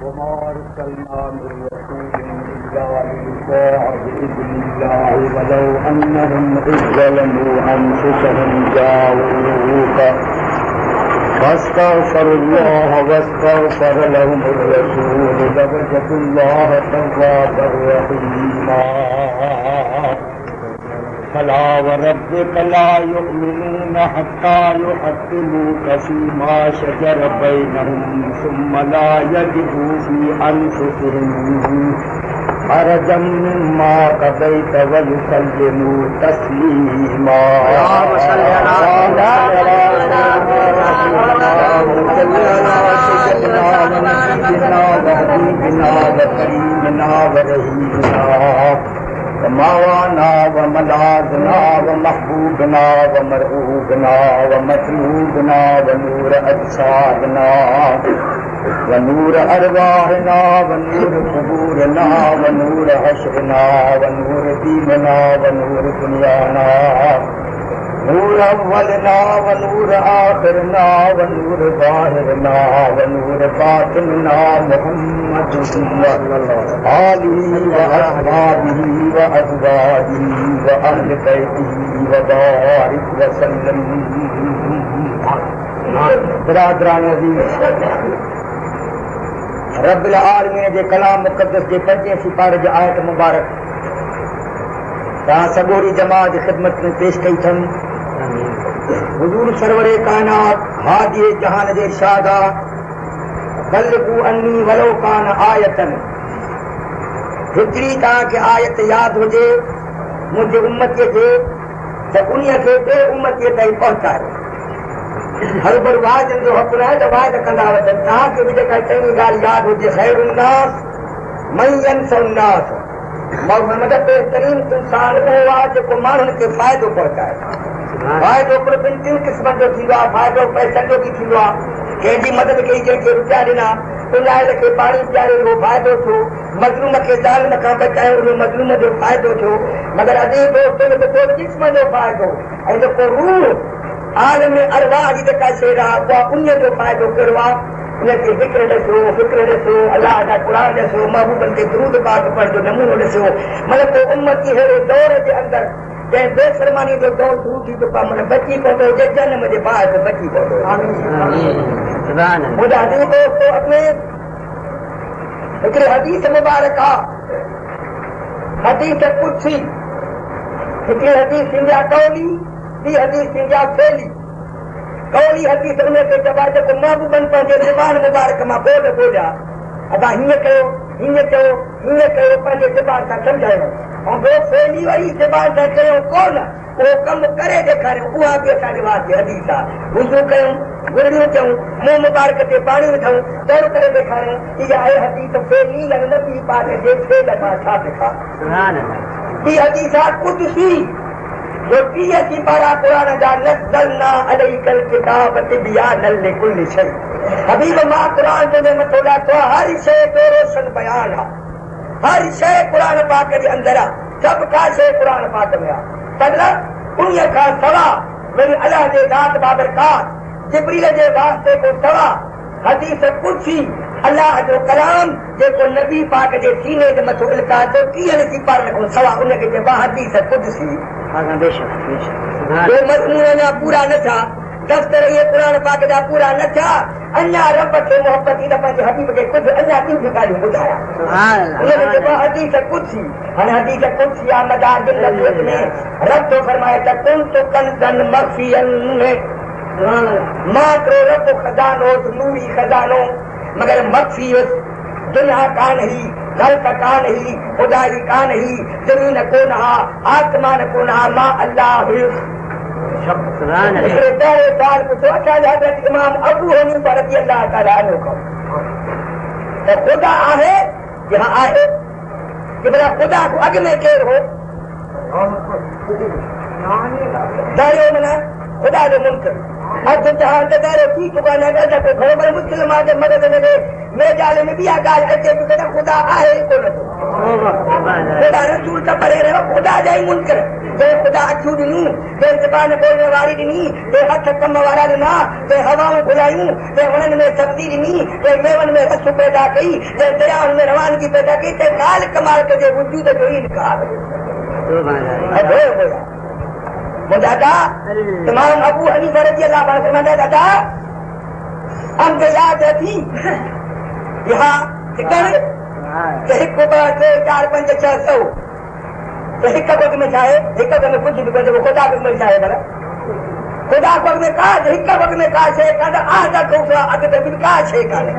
وما أرسلنا من رسول إلا ليطاع بإذن الله ولو أنهم إذ ظلموا أنفسهم جاءوك فاستغفروا الله واستغفر لهم الرسول لوجدوا الله توابا رحيما فلا وربك لا يؤمنون حتى يحكموك فيما شجر بينهم ثم لا يجدوا في أنفسهم حرجا مما قضيت ويسلموا تسليما. اللهم صل على سيدنا ونبينا وحبيبنا وكريمنا ورحيمنا ومولانا وملاذنا ومحبوبنا ومرغوبنا ومطلوبنا ونور أجسادنا ونور أرواحنا ونور قبورنا ونور حشرنا ونور ديننا ونور دنيانا نور أولنا ونور آخرنا ونور ظاهرنا ونور باطننا محمد آله وأصحابه وأزواجه وأهل بيته وبارك وسلم. برادران عزیز، رب العالمین کے کلام مقدس کے 5 سپارے جو آیت مبارک سگوری جماعت خدمت میں پیش کئی تھن. حضور سرور کائنات ہادی جہان دے ارشادہ بلغوا انی ولو کان آیتن، ہجری تاکہ آیت یاد ہوجے مجھے امتی کے تو انہیں کے بے امتی تائیں پہنچائے. ہر بر واجن جو حق نہ ہے تو واجد کندا وطن تاکہ مجھے کہتے ہیں گال یاد ہوجے خیر الناس من ینس الناس. محمد بہترین انسان ہوا جو کو مانن کے فائدو پہنچائے. فائدو پر بن 3 قسم جو تھیوا، فائدو پیسہ جو کی تھیوا، کہ جی مدد کئی جن کے روپیہ ڈنا تو لائے کے پانی پیارے وہ فائدو تھو، مظلوم کے ظالم کا بچائے وہ مظلوم جو فائدو تھو. مگر عزیز دوستوں میں تو جسم جو فائدو ऐं जेको रूह आलम अरवाह जी जेका शइ आहे उहा उन जो फ़ाइदो कहिड़ो आहे. उनखे फ़िक्र ॾिसो, अलाह जा क़ुर ॾिसो, महबूबनि ते दुरूद पाक पढ़जो, नमूनो ॾिसो. मतिलबु को उम्मती अहिड़े दौर जे अंदरि जंहिं बेशर्मानी जो दौर शुरू थी चुको आहे, माना बची पवंदो जे जनम जे बाद बची पवंदो. मुंहिंजा अज़ीज़ दोस्तो, अॻिमें हिकिड़ी हदीस मुबारक आहे, हदीस कुदसी. हिकिड़ी हदीस थींदी आहे कौली, ॿी हदीस थींदी आहे फेली. कौली हदीस उन खे चइबो आहे जेको महबूबनि पंहिंजे ज़बान मुबारक मां ॿोल ॿोलिया, अदा हीअं कयो, हीअं कयो, हीअं कयो, पंहिंजे ज़बान सां सम्झायो. ऐं ॿियो फेली वरी ज़बान सां कयो कोन, उहो कमु करे ॾेखारियो. उहा बि असांजे वास्ते हदीस आहे. वुज़ू कयूं, गुरड़ियूं कयूं, मुंहुं मुबारक ते पाणी विझूं, तौर करे ॾेखारियूं. इहा आहे हदीस फेली. नबी पाक जे फेल मां छा सिखा. ॿी हदीस आहे कुदसी, जो 30 सिपारा क़ुरान जा नज़लना अलैकल किताब तिबयानन लिकुल्लि शै. हबीब मां क़ुरान जे मथो ॾाठो हर शइ जो रोशन बयान आहे. हर शइ क़ुरान पाक जे अंदरि आहे. सभु का शइ क़ुरान पाक में आहे. मतिलब उन खां सवा वरी अलाह जे ज़ात बाबरकात जिब्रील जे वास्ते को सवा हदीस कुदसी अलाह जो कलाम जेको नबी पाक जे सीने जे मथो इल्का जो 30 सिपारनि खां सवा उनखे चइबो आहे हदीस कुदसी. जो मज़मून अञा पूरा न थिया, दफ़्तर इहे क़ुरान पाक जा पूरा न थिया, अञा रब खे मोहबत ई न पंहिंजे हबीब खे कुझु अञा ॿियूं बि ॻाल्हियूं ॿुधाया. उनखे चइबो आहे हदीस कुदसी. हाणे हदीस कुदसी आहे मदादिल लफ़्ज़ में रब थो फरमाए त कुंतु कंज़न मख़फ़ियन मां हिकिड़ो रब खज़ानो, नूरी खज़ानो, मगर मख़फ़ी दुनिया कान ही, ख़ल्क़ कान ही, खुदाई कान ही, ज़मीन कोन हा, आसमान कोन हा, मां अल्लाह हुयुसि. हिकिड़े पहिरें साल पुछो असांजा हज़रत इमाम अबू हनीफ़ा रज़ी अल्लाह ताला अन्हु खां त ख़ुदा आहे कि हा आहे, कि भला ख़ुदा खां अॻु में केरु हो? दरियो माना ख़ुदा जो मुल्क. अध जहान ते दारो की चुकाने का जब घर मुस्लिमान के मदद लगे मैं जाले में भी आगाज अचे तो कहता खुदा आहे कोन खुदा रसूल का परे रहो खुदा जाई मुनकर जे खुदा अचू ॾिनी जे ज़बान बोलने वारी ॾिनी जे हथ कम वारा ॾिना जे हवाऊं घुरायूं जे वणनि में सब्जी ॾिनी जे मेवनि में रस पैदा कई जे दरियाउनि में रवानगी पैदा कई ते ॻाल्हि कमाल कजे वजूद जो ई इनकार दादा इमाम अबू हनीफा रज़ी अल्लाह अन्हु फरमाता दादा हम तो याद थी यहाँ हिकु ॿ टे चारि पंज छह सौ तो हिक वक़्त में छा आहे हिक वक़्त में कुझु बि कोन्हे ख़ुदा में छा आहे भला ख़ुदा वक़्त में का हिक वक़्त में का शइ कान्हे आधा कौसा अॻिते बि का शइ कान्हे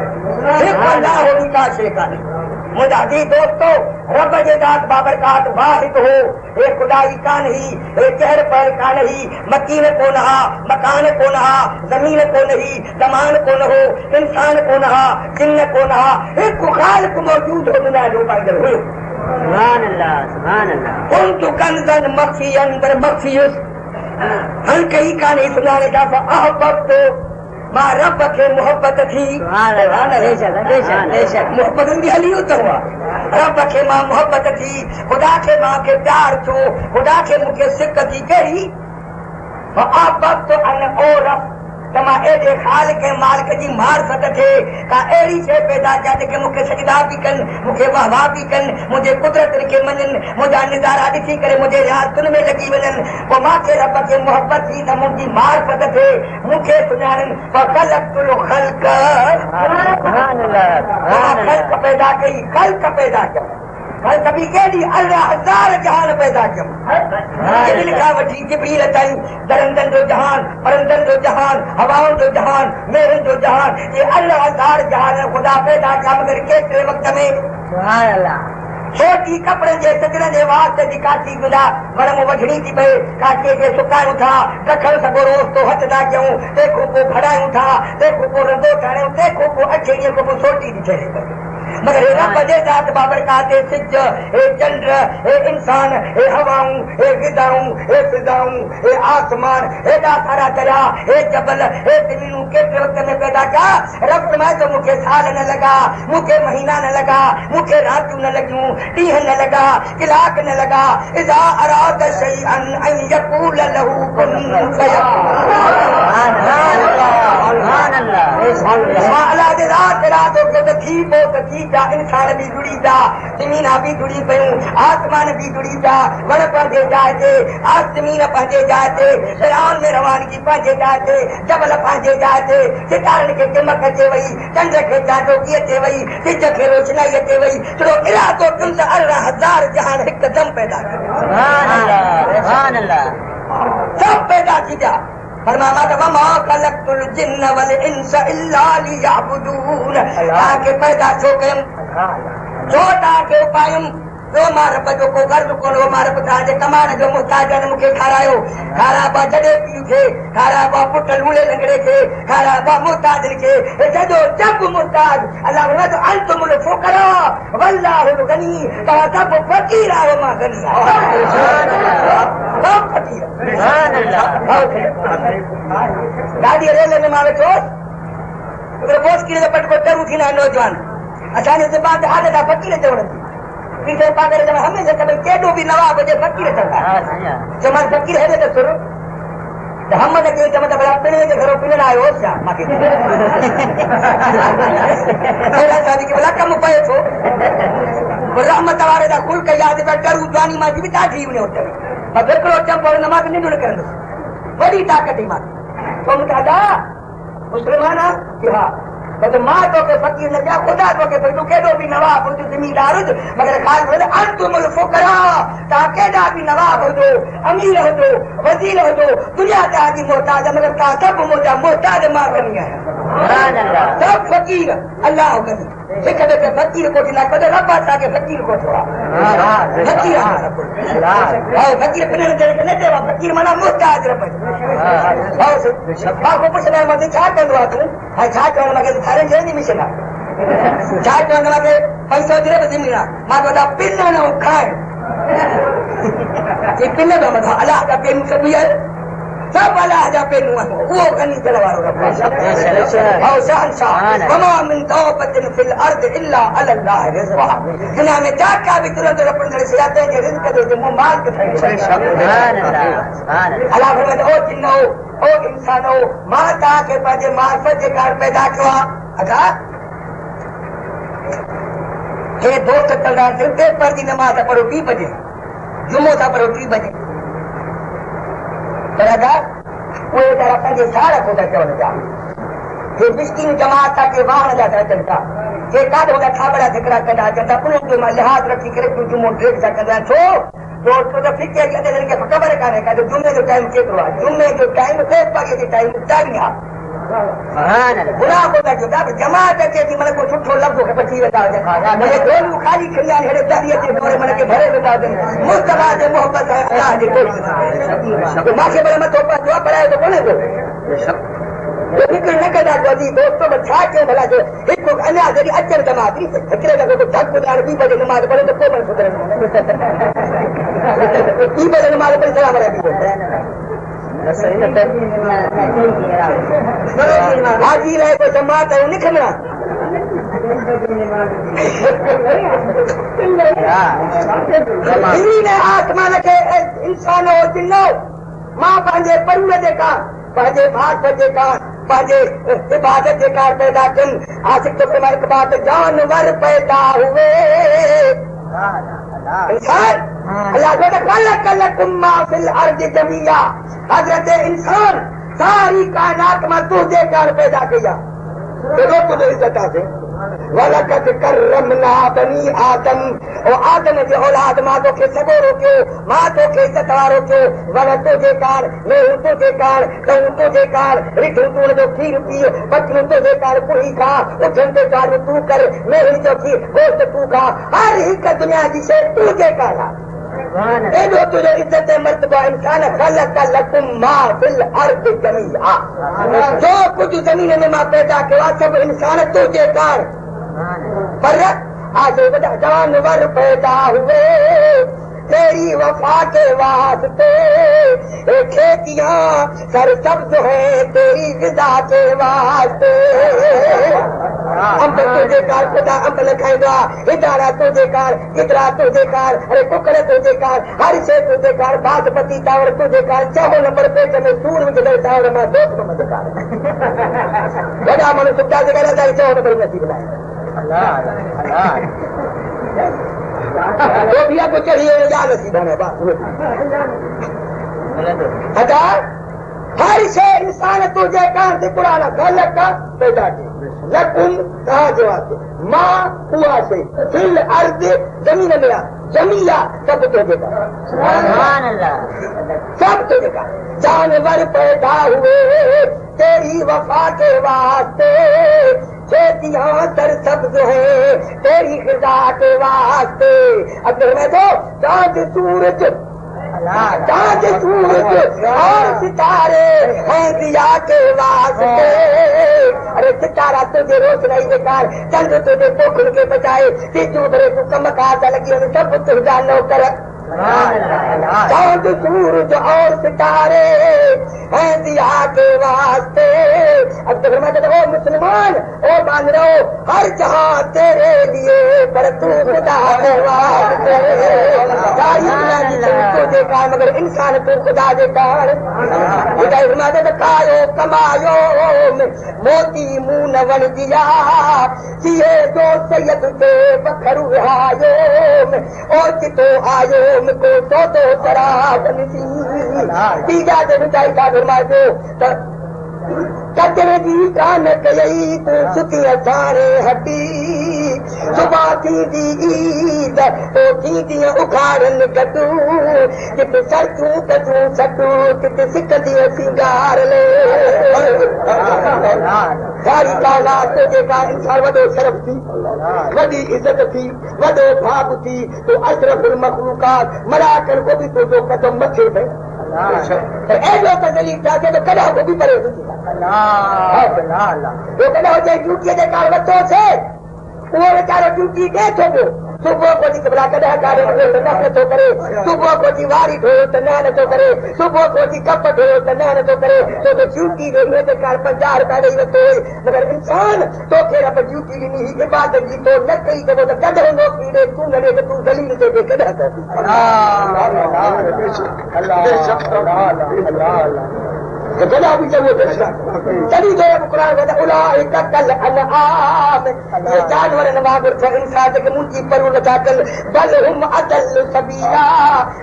हिकु अलाह होड़ी का शइ कान्हे मुंहिंजा दी दोस्तो रब जे ज़ात बाबरकात वाहिद हो हे खुदाई कान ही हे चहर पहर कान ही मकीन कोन हा मकान कोन हा ज़मीन कोन ही ज़मान कोन हो इंसान कोन हा जिन्न कोन हा हिकु ख़ालिक़ मौजूद हो दुनिया जो पाईंदड़ हुयो सुभान अल्लाह कुंतु कंज़न मख़फ़ियन पर मख़फ़ियुस हल कई कान्हे सुञाणे जा अहबब्तु मां रब खे मोहब्बत थी मोहब्बत बि हली उतरो रब खे मां मोहब्बत थी ख़ुदा खे मां खे प्यार थियो ख़ुदा खे मूंखे सिक थी कहिड़ी त मां एॾे ख़ालिक़ ऐं मालिक जी मारिफत थिए का अहिड़ी शइ पैदा कया जेके मूंखे सजदा बि कनि मूंखे वाह वाह बि कनि मुंहिंजे कुदरतनि खे मञनि मुंहिंजा नज़ारा ॾिसी करे मुंहिंजे रातुनि में लॻी वञनि पोइ मूंखे रब खे मोहब्बत थी त मुंहिंजी मारिफत थिए मूंखे सुञाणनि ख़ल्क़ पैदा कई ख़ल्क़ पैदा कयो कभी केॾी अल्लाह हज़ार जहान पैदा कयूं लिखा वठी जिब्रील ताईं दरंदनि जो जहान परंदनि जो जहान हवाउनि जो जहान मेहरनि जो जहान ये अल्लाह हज़ार जहान ख़ुदा पैदा कया मगर केतिरे वक़्त में छोटी कपड़े जे सजण जे वास्ते जी काठी गुदा वण में वढणी थी पए काठीअ खे सुकायूं था रखण सॻो रोज़ तो हथ था कयूं तंहिंखां पोइ खड़ायूं था तंहिंखां पोइ रंधो ठाहियूं तंहिंखां पोइ 8 ॾींहं खां पोइ सोटी थी ठहे पई मगर हे रब जे ज़ात बाबरकात हे सिज हे चंड हे इंसान हे हवाऊं हे गिदाऊं हे फिजाऊं हे आसमान हेॾा सारा दरिया हे जबल हे ज़मीनूं केतिरे वक़्त में पैदा कया रब फरमाए तो मूंखे साल न लॻा मूंखे महीना न लॻा मूंखे रातियूं न लॻियूं ॾींहं न लॻा कलाक न लॻा इज़ा अराद शैअन अन यक़ूल लहू कुन इंसान भी जुड़ी था ज़मीन भी जुड़ी पयूं आसमान भी जुड़ी था वण पंहिंजे जाइ ते ज़मीन पंहिंजे जाइ ते दरियाउनि में रवानगी पंहिंजे जाइ ते जबल पंहिंजे जाइ ते सितारनि खे चिमक अचे वई चंड खे चांदोगी अचे वई सिज खे रोशनाई अचे वई थोरो इरादो कनि त 18,000 जहान हिकदम पैदा सब पैदा थी विया पैदा छो कयुमि छो तव्हांखे उपायुमि मां रब जो को गर्व कोन मां रब तव्हांजे कमाइण जो मुहताजनि मूंखे खारायो खाराबा जॾहिं खे खाराबा पुट लूले लंगड़े खे खाराबा मुहताजनि खे सॼो जग मुहताज अलाह तो अंतुमुल फुकरा वल्लाहुल गनी तव्हां सभु फ़क़ीर आहियो मां गनी सब फ़क़ीर गाॾी रेल में मां वेठोसि बोस किरे पटको टरू थींदा नौजवान असांजे ज़बान ते आदत आहे फ़क़ीर चवण जी हमेशा कभी केॾो बि नवाब जे फ़क़ीर चवंदा चवनि फ़क़ीर हेॾे त सुर त हम न कयूं चवनि त भला पिणे जे घरो पिणण आयो होसि छा मूंखे भला कमु पए थो रहमत वारे जा ख़ुल्क यादि पिया टरू जवानी मां बि ॾाढी वञे उते मां हिकिड़ो चंपो न मां निंड न करंदुसि वॾी ताक़त ई मां तो मूंखे दादा मुस्लमान आहे हा तो मां तोखे फ़क़ीर न कया ख़ुदा तोखे तूं केॾो बि नवाब हुज ज़मीनदार हुज मगर ख़ाली अंतुमुल फुकरा तव्हां केॾा बि नवाब हुजो अमीर हुजो वज़ीर हुजो दुनिया ते आजी मोहताज मगर तव्हां सभु मुंहिंजा मोहताज मां गनी आहियां सभु फ़क़ीर अल्लाह गनी हिक ॿिए खे फ़क़ीर कोठी न कॾहिं रब असांखे फ़क़ीर कोठो आहे फ़क़ीर पिणण जे न चयो फ़क़ीर माना मोहताज रब जो पुछंदा मां छा कंदो आहे तूं ऐं छा चवण मूंखे थारे जहिड़ी मिशन आहे छा चवण मूंखे पैसो दे बि ज़मीन आहे मां चवंदा पिनण ऐं खाइण पिन पियो मथां अलाह जा प्रेम सभु आहे सब अल्लाह जा पे वो गनी चलवारो रब्बा औसान सा वमा मिन तौबतिन फिल अर्द इल्ला अल्लाह रिज़वा दुनिया में जाका भी तुरंत अपन करे सियाते जे रिज़्क दे जो माल के सुभान अल्लाह फरमाए ओ जिन्नो ओ इंसानो माता के पाजे मार्फत जे कार पैदा किया अदा ये दोस्त चल रहा है पेपर की नमाज पढ़ो 2 बजे जुम्मो था पढ़ो 3 बजे बरादा वो जरा पंहिंजे साड़ को चवण था ये मिस्किन जमात के वाहन जा चलता ये ॾाढो वॾा खाबड़ा झगड़ा कंदा चवंदा उन्हनि जो मां लिहाज़ रखी करे तूं जुम्मो ड्रेस सां कंदा छो तो फिके के अंदर के खबर काने का जुम्मे जो टाइम केतिरो आहे जुम्मे जो टाइम 10 बजे जो टाइम टाइम आहे सुभान अल्लाह बुरा होता जोता जमात के थी मन को सुठो लफ्ज़ के पची वेता मुझे दोनों खाली खिया हेड़े दारिया के मोरे मन के भरे वेता मुस्तफा जे मोहब्बत है अल्लाह जे कोई तो माखे बरे मत ऊपर जो पढ़ाए तो कोने को फिक्र न कदा गोदी दोस्तों में छा के भला जो एक को अन्या जरी अचर जमात हिकरे का को धक बुदार 2 बजे नमाज पढ़े तो को मन सुधरे 2 बजे नमाज पढ़े सलाम हाजी रहे को जमात है उन्हें खमरा आसमान के इंसान हो जिन्नो मां पंहिंजे परुए जे कार पंहिंजे भात जे कार पंहिंजे इबादत जे कार पैदा कनि आशिक तो फरमाए एक बात जानवर पैदा हुए इंसान अल्लाह जो खलक़लकुम मा फिल अर्द जमीआ हजरत इंसान सारी कायनात में तुझे कार पैदा किया तो तुझे इज्जत से वलकद करमना बनी आदम और आदम जे औलाद मां तो के सगो रोकियो मां तो के इज्जत वारो कयो वर तुझे कार मैं तुझे कार तू तुझे कार रिठू तू जो खीर पी बच्चू तुझे कार पुरी खा उठन ते कार तू कर मैं जो खीर गोश्त तू खा हर एक दुनिया जी से तुझे कार एडो तुझे इज्जत मर्तबा इंसान खलक़लकुम मा फिल अर्द जमीआ जो कुछ जमीन में मां पैदा किया सब इंसान तुझे कार पर आज बड़ा जानवर पैदा हुए तेरी वफा के वास्ते खेतियां सर सब्ज है तेरी ग़िज़ा के वास्ते अंब तुझे कार खुदा अंब लखाईंदा इदारा तुझे कार इतरा तुझे कार अरे कुकर तुझे कार हर शे तुझे कार बासमती चावल तुझे कार 4 नंबर पेट में सूर विझ दे चावल मां 2 नंबर कार वॾा माण्हू सुठा जॻह रहंदा 4 नंबर में थी ॿुधाए अल्लाह वो भी आपको चढ़िए या नसीब है अदा हर शे इंसान तुझे कहां से पुराना खलक का पैदा की लकुम कहा जवाब मां हुआ से फिल अर्द जमीन में जमीया सब तुझे का सुभान अल्लाह सब तुझे का जानवर पैदा हुए तेरी वफा के वास्ते खेतियां सर सब्ज है तेरी ग़िज़ा के वास्ते अगर मैं तो चांद सूरज और सितारे हैं दिया के वास्ते अरे सितारा तुझे रोशनाई बेकार चंद तुझे पोखर के बचाए तीजू बरे तू कम काज लगी सब तुझा नौकर चांद सूरज और सितारे हैं दिया के वास्ते अब तो मैं कहता ओ मुसलमान ओ मान रहो हर जहां तेरे लिए पर तू खुदा के वास्ते तुझे का मगर इंसान तू खुदा दे कार मदद खायो कमायो मोती मुंह न वन दिया जिए जो सैयद से बखरू आयो ओ चितो आयो को तो शराब तीजा जे विचाई का फरमाए कचरे जी कान कई तू सुती असाणे हटी सुबह थींदी ईद तो थींदी उखाड़न गडू किथे सरचूं कजूं सटू किथे सिकंदी सिंगार ले सारी कायनात जेका इंसान वॾो शरफ थी वॾी इज़त थी वॾो भाग थी तो अशरफुल मखलूकात मलाकन को भी तो कदम मथे पे एॾो तकलीफ़ था तो कॾहिं को बि परे तो कॾहिं हुजे ड्यूटीअ जे कार वरितोसीं उहो वीचारो ड्यूटी ॾे थो पियो सुबुह को जी कबला कॾहिं कारे तो न नथो करे, सुबुह को जी वारी ठोयो त न नथो करे, सुबुह को जी कप ठोयो त न नथो करे, छो त ड्यूटी जो इहे त कार 50 रुपया ॾेई वरितो हुई, मगर इंसान तोखे रब ड्यूटी ॾिनी ही इबादत जी, तो न कई त कॾहिं नौकरी ॾे, तूं न ॾे त तूं ज़लील ते कॾहिं जॾहिं बि चङो तॾहिं जानवरनि वांगुरु इंसान खे मुंहिंजी परू नथा कनि, बल हुम अदल सबीला,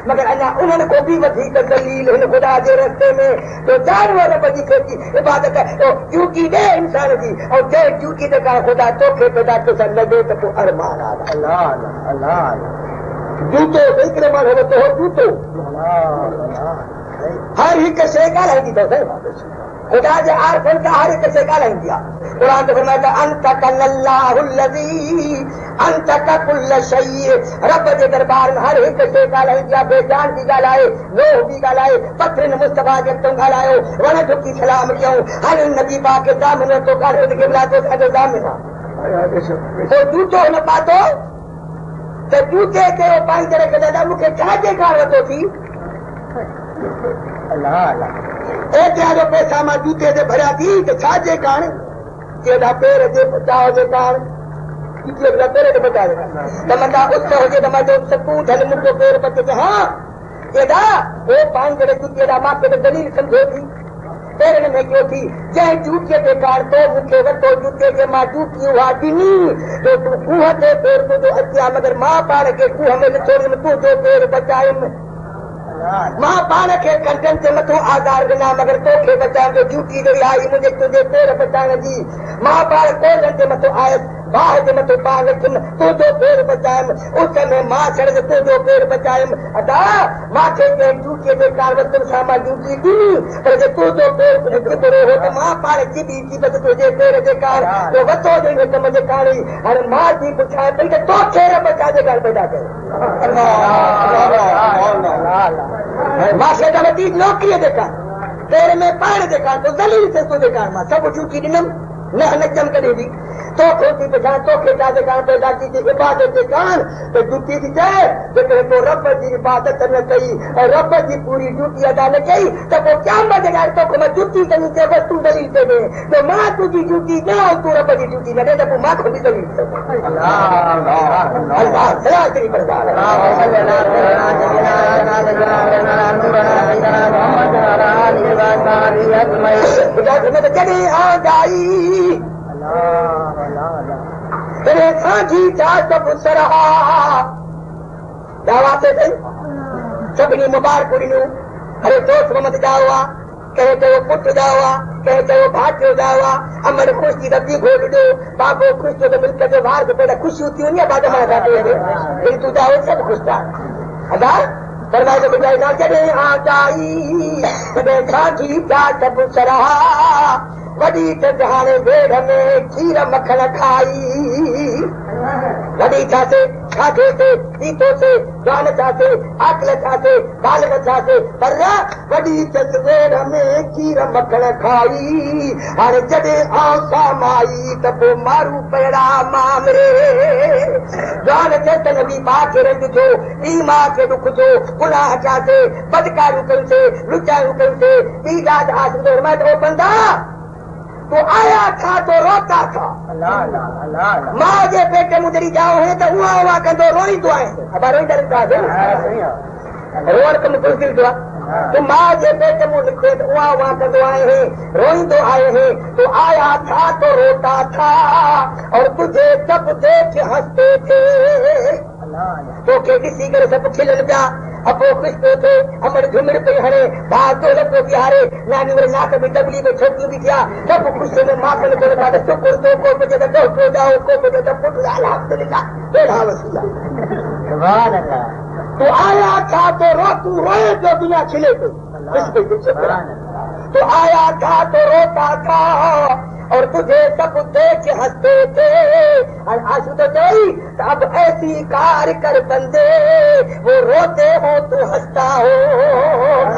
मगर अञा उन्हनि खां बि वधीक दलील हिन ख़ुदा जे रस्ते में तो जानवर बची खेती इबादत ड्यूटी ॾे इंसान जी, ऐं जंहिं ड्यूटी ते का ख़ुदा तोखे पैदा तोसां न ॾे त पोइ अरमान जूतो हिकिड़े माण्हू वरितो हो जूतो, हर हिकु शइ ॻाल्हाईंदी अथसि, ख़ुदा जे आरफनि खां हर हिकु शइ ॻाल्हाईंदी आहे। क़ुरान ते फरमाए त अंत कल्लाहु लज़ी अंत कुल शइ, रब जे दरबार में हर हिकु शइ ॻाल्हाईंदी आहे, बेजान बि ॻाल्हाए, लोह बि ॻाल्हाए, पथरनि मुस्तफा जे अॻिते ॻाल्हायो, वण ढुकी सलाम कयूं, हर नबी पाक खे दामिन तो ॻाल्हायो त क़िबला तो अॼु दामिन आहे। पोइ जूतो न पातो त जूते ते पाईंदड़ खे दादा मूंखे छा ॾेखार वरितो थी, एतिरा जो पैसा मां जूते ते भरिया थी त छा जे कारण, केॾा पेर जे बचाव जे कारण, पेर जे बचाव त मथां उस हुजे त मां सकूं झल मुंहिंजो पेर बचे, हा केॾा हो पाईंदड़ जूते ॾा मूंखे त दलील सम्झो थी, पेरनि में कयो थी, जंहिं जूतीअ ते कार तो मूंखे वरितो जूते जे मां जूती उहा ॾिनी तो तूं खूह ते पेर तुंहिंजो अची आहे, मगर मां पाण खे खूह में ॾिठो तुंहिंजो पेर बचायुमि, मां पाण खे कंडनि ते मथो आज़ार ॾिना, मगर तोखे बचाइण जो ड्यूटी ॾेई आई मुंहिंजे तुंहिंजे पेर बचाइण जी, मां पाण कोलनि ते मथो आयुसि, बाहि जे मथो पाण रखियुमि, तुंहिंजो पेर बचायुमि, उस में मां छड़ तुंहिंजो पेर बचायुमि, अदा मूंखे कंहिं ड्यूटीअ जे कार वतन सां मां ड्यूटी ॾिनी, पर जे तुंहिंजो पेर किबरो हो त मां पाण चिबी चिबत तुंहिंजे पेर जे कार तो वतो ॾे कम जे कारी, हाणे मां थी पुछां पई त तोखे रब छाजे कार पैदा कयो, मां छॾा वठी नौकरीअ जे कार, पेर में पाइण जे कार, तो ज़लील थिए तुंहिंजे कार मां सभु ड्यूटी ॾिनमि, न चम कॾहिं बि तोखे थी पुछां तोखे छाजे कार पैदा की थी, इबादत जे कार त ड्यूटी थी चए, जेकॾहिं तो रब जी इबादत न कई ऐं रब जी पूरी ड्यूटी अदा न कई त पोइ क़यामत जे ॾींहुं तोखे मां ड्यूटी कंदी चए बसि तूं दलील ते ॾे, त मां तुंहिंजी ड्यूटी ॾियां ऐं तूं रब जी ड्यूटी न ॾे त पोइ मां खुदि दलील ते जॾहिं आ जाई साझी जा सभु सरहा दावा ते सभिनी मुबारकूं ॾिनियूं, अरे दोस्त मोहम्मद ॾाओ आहे, कंहिं चयो पुटु ॾाओ आहे, कंहिं चयो भाटियो ॾाओ आहे, अमर ख़ुशि थी त ॿी घोट ॾियो, बाबो ख़ुशि थियो त मिल्क जो वार त पहिरियों ख़ुशियूं थियूं नी बाद मां तूं ॾाओ सभु ख़ुशि था अदा फरमाए ॿुधाए था जॾहिं आ जाई तॾहिं साझी जा सभु सरहा, वॾी त हाणे बेड़ में खीर मखण खाई, वॾी छासे खाधे से पीतो से जान छासे अकल छासे बालग छासे, पर वॾी त बेड़ में खीर मखण खाई, हाणे जॾहिं आसाम आई त पोइ मारू पहिड़ा मामरे, जान थिए त नबी माउ खे रंग थियो, ॿी माउ खे ॾुख थियो, गुनाह कयासीं, बदकारियूं कयूंसीं, लुचायूं कयूंसीं, ॿी ॻाल्हि आसिरो मां त बंदा तो आया था तो रोता था, मां जे पेट में जॾहिं जाओ है त उहा उहा कंदो रोईंदो आहे, अब रोईंदा रोअण कमु मुश्किल थियो आहे, तो मां जे पेट में निकिरे त उहा उहा कंदो आहे, रोईंदो आहे है, तो आया था तो रोता था और तुझे जब देख हंसते थे, तोखे ॾिसी करे सभु खिलनि पिया, अबो ख़ुशि पियो थिए, अमड़ झुमड़ पई हणे, भाउ दौलत पियो बीहारे, नानी वरी नाक में डबली में छोकिरियूं बि थिया, सभु ख़ुशी में माखन करे था, शुकुर थो को बजे त डोको ॾाओ, को बजे त पुटु अल्हम्दुलिल्लाह, केॾा वसीला सुभान अल्लाह, तो आया था तो रो, तूं रोए पियो दुनिया खिले पई, तो आया था तो रोता था और तुझे सब देख हंसते थे। और आंसू तो गई अब ऐसी कार कर बंदे, वो रोते हो तो हंसता हो।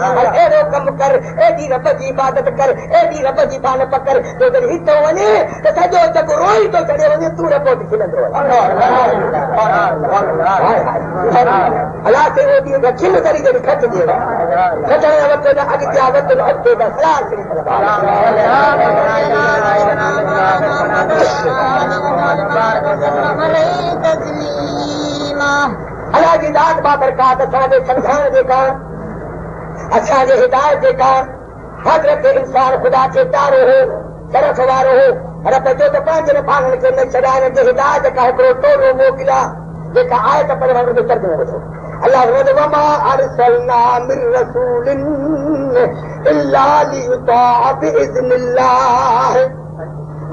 और एड़ो कम कर, एडी रब जी इबादत कर, एडी रब जी पान पकर, तो जब हितो वने तो सजो जब रोई तो चढ़े वने तू रबो खिलंदो। अल्लाह से वो दी गछिन करी जड़ी खट देवा खटण वक्त न अॻिते आवत न अॻिते द सलाह करी अल्लाह जी दात बाबरकात असांजे सम्झाइण जे कारण, असांजे हिदायत जे कारण हज़रत इंसान ख़ुदा खे प्यारो हो, शरफ़ वारो हो। रब जो त पंहिंजनि ॿारनि खे न छॾाइण जे हिदायत का हिकिड़ो टोलो मोकिलिया जेका आहे त पर हुन जो तर्जुमो वठो। अल्लाह वमा अरसलना मिन रसूलिन इल्ला लियुताअ बिइज़्निल्लाह।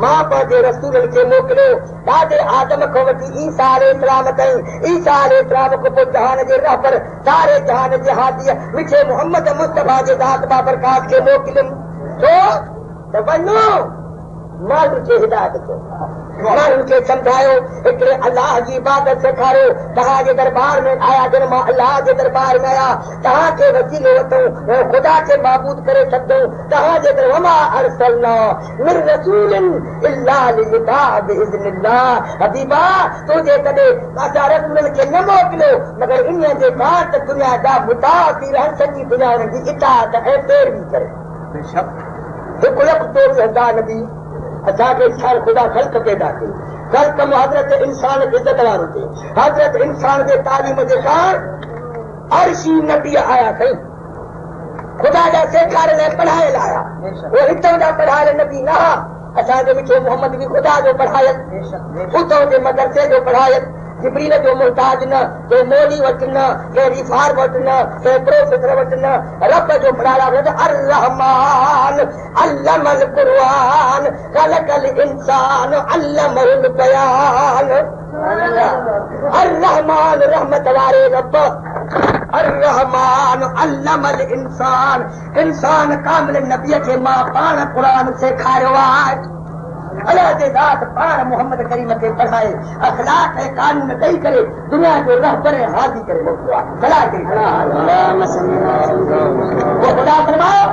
मां पंहिंजे रसूलनि खे मोकिलियो ॾाढे आदम खां वठी ईसा अलैहिस्सलाम ताईं। ईसा अलैहिस्सलाम खां पोइ जहान जे रहबर सारे जहान जे हादीअ मिठे मोहम्मद मुस्तफा जे ज़ात बाबरकात खे मोकिलियुमि। छो त वञो माण्हुनि खे हिदायत कयो, माण्हुनि खे सम्झायो, हिकिड़े अलाह जी इबादत सेखारियो। तव्हांजे दरबार में आया जन मां अलाह जे दरबार में आया, तव्हांखे वसीलो वठूं, ख़ुदा खे माबूद करे सघूं। तव्हांजे वमा अरसलना मिन रसूलिन इल्ला लियुताअ बिइज़्निल्लाह। हबीबा तुंहिंजे कॾहिं असां रसूलनि खे न मोकिलियो मगर इन जे बाद त दुनिया जा मुताअ थी रहनि, सॼी दुनिया हुननि जी इताअत ऐं पैरवी करे। हिकु लख 24,000 नबी असांखे छा ख़ुदा ख़ल्क़ पैदा कई। ख़ल्क़ में हज़रत इंसान खे इज़त वारो थे। हज़रत इंसान जे तालीम जे कारण अर्शी नबी आया कई, ख़ुदा जा सेखारियल ऐं पढ़ायल आया। उहे हितां जा पढ़ायल नबी न हुआ। असांजो मिठो मोहम्मद बि ख़ुदा जो पढ़ायल, उतां जे मदरसे जो पढ़ायल। जिब्रील जो मुहताज न, के मौली वटि न, के रिफार वटि न, के प्रोफेसर वटि न, रब जो पढ़ाया वटि। अर्रहमान अल्लमल क़ुरआन ख़लक़ल इंसान अल्लमहुल बयान। अर्रहमान रहमत वारे रब, अर्रहमान अल्लमल इंसान। इंसान कामिल नबीअ खे मां पाण क़ुरान सेखारियो आहे। अल्लाह जे ज़ात पाण मोहम्मद करीम खे पढ़ाए अखलाक ऐं कानून ॾेई करे दुनिया जो रहबर ऐं हादी करे मोकिलियो आहे। सलाह कई वो ख़ुदा फरमायो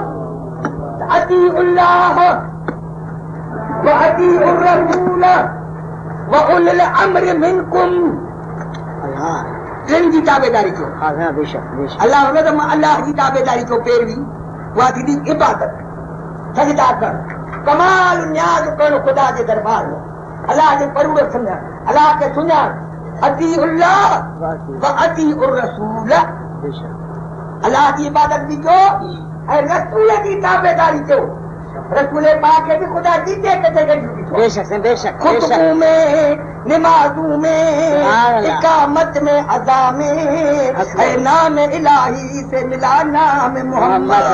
अतीउल्लाह व अतीउर रसूल व उलिल अम्र मिनकुम। टिनि जी ताबेदारी कयो। अल्लाह अल्लाह जी ताबेदारी कयो, पैरवी उहा थींदी इबादत, सजदा करणु, कमाल न्याज़ करणु ख़ुदा जे दरबार में। अल्लाह जे परूर सुञाण, अल्लाह खे सुञाण। अतीउल्लाह व अतीउर रसूल। अल्लाह जी इबादत बि कयो ऐं रसूल जी ताबेदारी कयो। रसूल पाक खे बि ख़ुदा जी खुतबों में, निमाज़ों में, इकामत में, अज़ा में, नाम इलाही से मिला नाम मोहम्मद।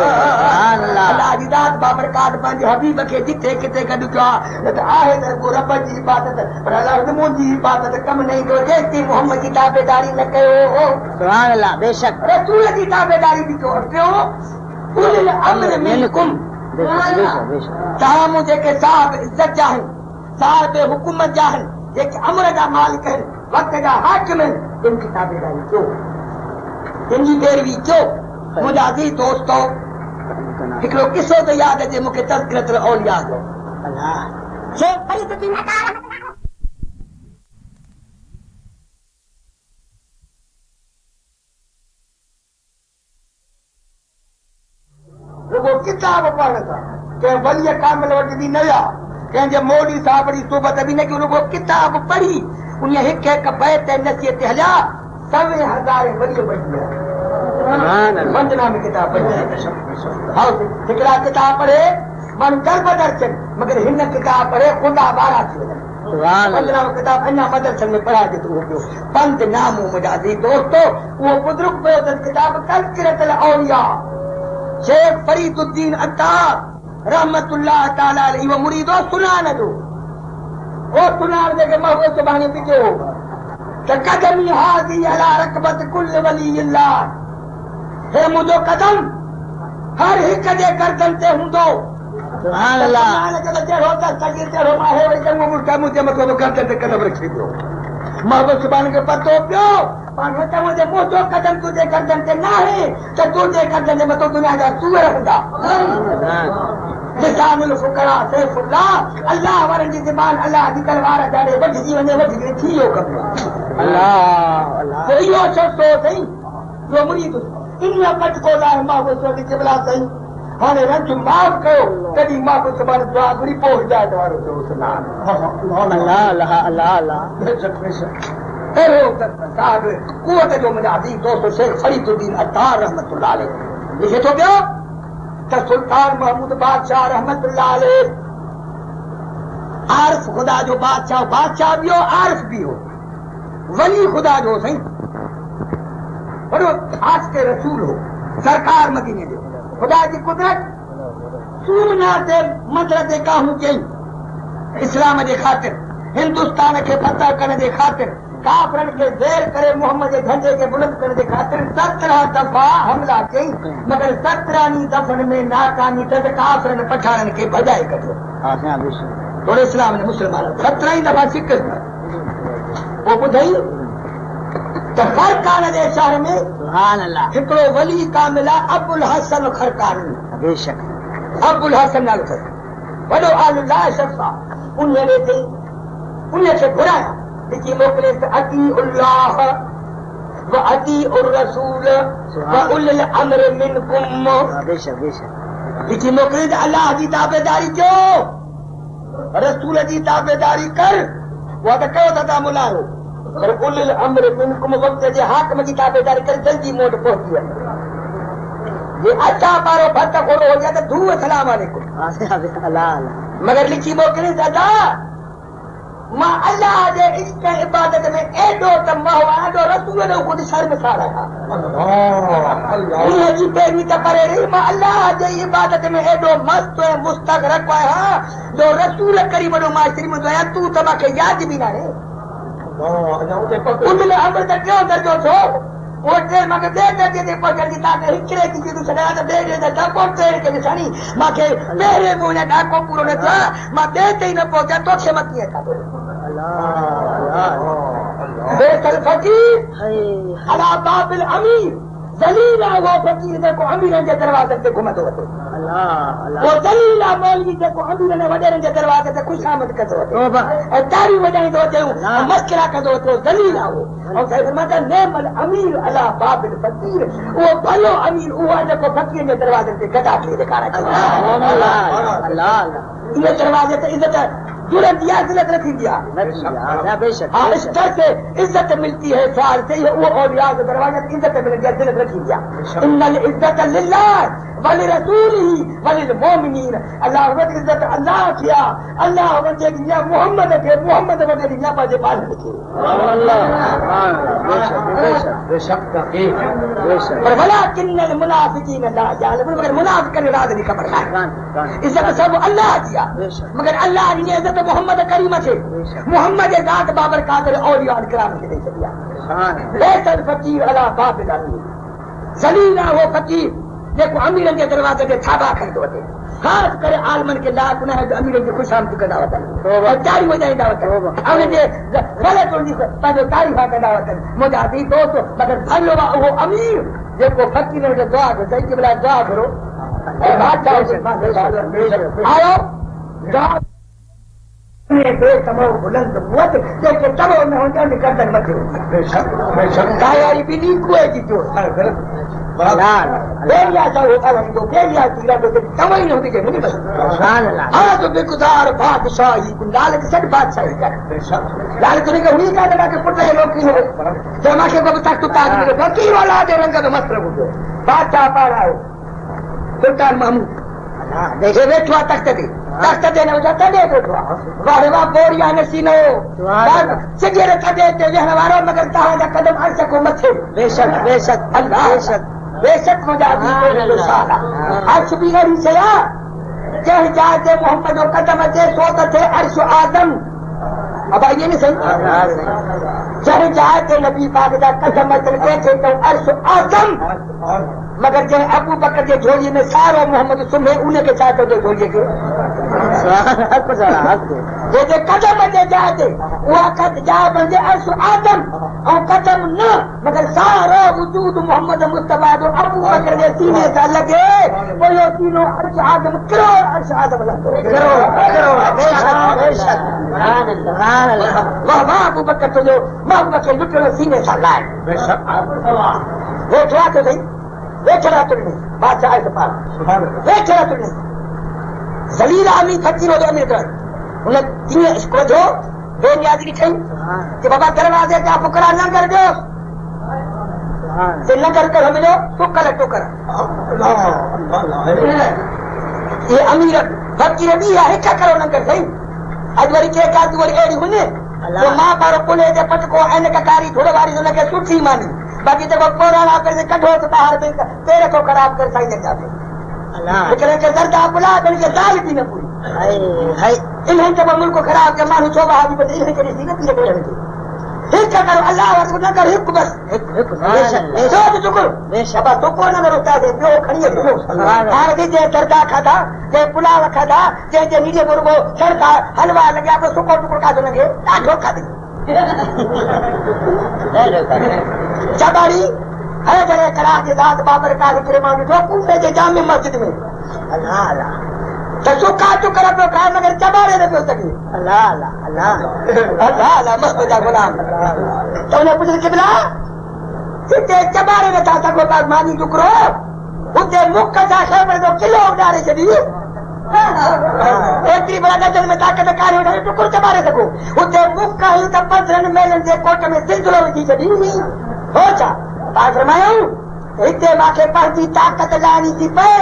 अल्लाह जी ज़ात बाबरकात पंहिंजे हबीब खे जिथे किथे गॾु कयो आहे त आहे त को रब जी इबादत, पर अल्लाह मुंहिंजी इबादत कम न ईंदो जेसिताईं मोहम्मद जी ताबेदारी न कयो। सुभान अल्लाह। बेशक रसूल जी ताबेदारी बि कयो। उलिल अम्र मिनकुम। तव्हां मूं जेके साहिब इज़त जा आहिनि, साहिब हुकूमत जा आहिनि, जेके अमर जा मालिक आहिनि, वक़्त जा हाकिम आहिनि, जिन जी ताबेदारी कयो, जिन जी पैरवी कयो। मुंहिंजा अज़ीज़ दोस्तो, हिकिड़ो किसो त यादि अचे मूंखे तज़किरतुल औलिया जो। रुगो किताब पढ़ण सां कंहिं वलीअ कामिल वटि बि न विया, कंहिंजे मौली साहिब जी सोबत बि न की। रुगो किताब पढ़ी उन हिकु हिकु बैत ऐं नसीहत ते हलिया, 100,000 वली बची विया। वंदना में किताब पढ़ी, हिकिड़ा किताब पढ़े माण्हू दरबदर थियनि, मगर हिन किताब पढ़े ख़ुदा बारा थी वञनि। वंदना में किताब अञा मदरसनि में पढ़ाए थो पियो। पंध नामो मुंहिंजा अज़ीज़ दोस्तो, उहो बुज़ुर्ग पियो अथनि किताब तज़किरतुल औलिया। शेख फरीदुद्दीन अत्तार रहमतुल्लाह ताला अलैहि वो मुरीदो सुनान जो वो सुनान जेके मां वो सुभाणे पियो त कदमी हाज़ी अला रकबत कुल वली अल्लाह। हे मुंहिंजो कदम हर हिक जे गर्दन ते हूंदो सुभान अल्लाह जहिड़ो त सॻे तहिड़ो मां हे वरी चङो मुल्क मुंहिंजे मथां गर्दन ते कदम रखी पियो मां बि सुभाणे खे पतो पियो पाण चवंदे मुंहिंजो कदम तुंहिंजे गर्दन ते न आहे त तुंहिंजे गर्दन जे मथां दुनिया जा सूर हूंदा लिसानुल फुकरा सैफुल्लाह अल्लाह वारनि जी ज़बान अल्लाह जी तलवार जाड़े वधिजी वञे वधिजी थी वियो कमु अल्लाह अल्लाह पोइ इहो सोचो सही जो मुरीद इन पटको लाइ मां सोची चिबला सही हाणे रंज माफ़ कयो तॾहिं मां कुझु सुभाणे दुआ घुरी पोइ हिदायत वारो थियो सलाम अल्लाह अल्लाह अल्लाह अल्लाह अहिड़ो साहिब कुवत जो मुंहिंजा अज़ीज़ दोस्त शेख फरीदुद्दीन अत्तार रहमतुल्लाह अलैह लिखे थो पियो त सुल्तान महमूद बादशाह रहमतुल्लाह अलैह आरिफ खुदा जो बादशाह बि हो आरिफ बि हो वली खुदा जो साईं वॾो ख़ासि के रसूल हो सरकार मदीने जो खुदा जी कुदरत सूमना ते मंदर ते काहूं कई इस्लाम जे ख़ातिर हिंदुस्तान खे फतह करण जे ख़ातिर काफ़रनि खे ज़ेर करे मोहम्मद जे झंडे खे बुलंद करण जे ख़ातिर 17 दफ़ा हमला कई मगर 17 दफ़नि में नाकामी त काफ़रनि पठाणनि खे भॼाए कढियो थोरे इस्लाम जे मुस्लमान 17 दफ़ा शिकस्त पोइ ॿुधई त खरकान जे शहर में सुभान अल्लाह हिकिड़ो वली कामिल आहे अबुल हसन खरकानी बेशक अबुल हसन नालो अथसि वॾो आलुल्लाह शख्स आहे उन ते उन खे घुराया लिखी मोकिले त अती उल्लाह व अती उर रसूल व उल अमर मिनकुम बेशक बेशक लिखी मोकिले त अल्लाह जी ताबेदारी कयो रसूल जी ताबेदारी कर उहा त कयो था मुलायो पर उल अमर मिनकुम वक़्त जे हाकम जी ताबेदारी कर जल्दी मोट पहुची वञे जे अचा पारो भत खोड़ो हो जाए त धू सलाम अलैकुम अल्लाह अल्लाह मगर लिखी मोकिले दादा मां अल्लाह जे इश्क इबादत में एॾो त मां एॾो रसूल जो ख़ुदि शर्मसार आहियां उन जी पैरवी त परे रही मां अल्लाह जे इबादत में एॾो मस्त ऐं मुस्तग़रक़ आहियां जो रसूल करी वॾो मां श्रीमंद आहियां तूं त मूंखे यादि बि न आहे उन में अमर त टियों दर्जो छो वो ट्रेन मूंखे ॿिए दर्जे ते पहुचंदी तव्हांखे हिकिड़े खे कीधूं छॾाया त ॿिए ॾे त डको ट्रेन खे ॾिसणी मूंखे पहिरें में उन ॾाको पूरो न थियो आहे मां ॿिए ते ई न पहुचा तोखे मां कीअं था बेसल फ़क़ीर अला बाबिल अमीर ज़लील आहे उहो फ़क़ीर जेको अमीरनि जे दरवाज़नि ते घुमंदो वठे वो ज़लील आहे मौलवी जेको अमीरनि ऐं वॾेरनि जे दरवाज़े ते ख़ुशामद कंदो वठे ऐं तारियूं वॼाईंदो अचे मस्करा कंदो अचे ज़लील आहे उहो ऐं साईं फरमाता नेमल अमीर अला बाबिल फ़क़ीर उहो भलो अमीर उहो आहे जेको फ़क़ीर जे दरवाज़नि ते गदा खे ॾेखारे इन दरवाज़े ते इज़त जुड़ंदी आहे इज़त न थींदी आहे हाँ इस तरह से इज्जत मिलती है सवाल से वो औलिया के दरवाजे से इज्जत मिलती है इज्जत रखी दिया इन्नल इज्जत लिल्लाह वली रसूलिही वलिल मोमिनीन अल्लाह वट इज्जत अल्लाह किया अल्लाह वट दिया मोहम्मद के मोहम्मद वट दिया बाजे बाल लिखे पर भला किन्नल मुनाफिकीन ला यालम मगर मुनाफिकन राज नहीं खबर है इज्जत सब अल्लाह दिया मगर अल्लाह ने इज्जत मोहम्मद करीम खे मोहम्मद जे ज़ात बाबर कादर औलिया किराम खे दे दिया बेसल फकीर अला बाबिल अमीर ज़लील वो फकीर जेको अमीरनि जे दरवाज़े ते थाबा खणंदो वठे ख़ासि करे आलमनि खे लाइक़ न आहे अमीरनि खे ख़ुशामद कंदा वठनि तारी वॼाईंदा वठनि उन जे ग़लति हुनजी पंहिंजो तारीफ़ा कंदा वठनि मुंहिंजा अज़ीज़ दोस्त मगर भलो आहे उहो अमीर जेको फकीर खे दुआ कयो सही के दुआ करो आयो दुआ बुलंद मुवत जेके तबो न हुंदा गर्दन मथे तयारी भी नी कोई की जो बेलिया सा होता वंदो बेलिया तीरा तो तवई न होती के मुझे बस सुभान अल्लाह हां तो बेकुदार बादशाही कुंडाल के सट बादशाही कर लाल तूने के हुई का लगा के पुत्र लोग की हो जमा के को तक तो ताज में फकीर वाला दे रंग का मस्त रखो बादशाह पारा सुल्तान महमूद देखे बैठवा तख्त देने हो जाता दे बैठवा वाह वाह बोरिया नसीनो सजेरे थदे ते वेहण वारो मगर तहां जा कदम अर्श को मथे बेशक बेशक अल्लाह बेशक बेशक मुझा भी कोई साला अर्श भी नहीं सया जह जाते मोहम्मद को कदम अचे सो थे अर्श आदम अब आइए नहीं सही जॾहिं जाए ते नबी पाक जा कदम अचनि वेठे त अर्श आज़म मगर जंहिं अबू बकर जे झोलीअ में सारो मोहम्मद सुम्हे उनखे छा चइजो झोलीअ खे जंहिंजे कदम जे जाइ ते उहा जाइ बणिजे अर्श आज़म ऐं कदम न मगर सारो वजूद मोहम्मद मुस्तफा जो अबू बकर जे सीने सां लॻे पोइ इहो सीनो अर्श आज़म करोड़ अर्श आज़म लॻंदो वाह वाह अबू बकर तुंहिंजो मोहम्मद खे लुटणो सीने सां लाइ वेठो आहे सही वेठड़ा तुलने बादशाह के पास वेठड़ा तुलने जलील आमी फकीर हो अमीर कर उन तीन इसको जो बेनियादी की छई कि बाबा दरवाजे का फुकरा न कर दो से न कर हम जो टुकर टुकर ये अमीर फकीर भी है क्या करो न कर सही आज वरी के का तू वरी एड़ी हुने तो मां पर कोले जे पटको एन ककारी थोड़े वारी जो लगे सुठी मानी बाकी जब कोराना कर कढो तो बाहर में तेरे को खराब कर साईं ने जाते अल्लाह लेकिन के दर्द बुला कर के दाल भी न पूरी हाय इन्हें जब मुल्क को खराब के मानो चोबा हावी बदे इन्हें के सीने पीले पड़े हैं ठीक करो अल्लाह और न कर एक बस एक बेशक शुक्र बेशक तो को न करो तादे जो खड़ी है हार दे जे दर्दा खादा जे पुलाव खादा जे जे नीचे मुर्गो सरदा हलवा लगे आप सुको टुकड़ का लगे डाढो खा दे जबारी हर जगह करा के दाद बाबर का जिक्र मान जो कूफे के जामे मस्जिद में अल्लाह अल्लाह तो सुखा तो कर तो खाए मगर जबारे न हो सके अल्लाह अल्लाह अल्लाह अल्लाह अल्लाह मस्त जा गुलाम तो ने पूछ किबला सीधे जबारे न था सको का मानी टुकड़ो उते मुख जा खबर तो किलो उडारे छदी एतरी बड़ा गजल में ताकत कार्य उठाए टुकड़ चबारे सको उते मुख का ही त पंद्रन मेलन जे कोट में सिलसिलो विझी छदी हो छा पास फरमायो हिते माखे पंहिंजी ताकत लाणी थी पए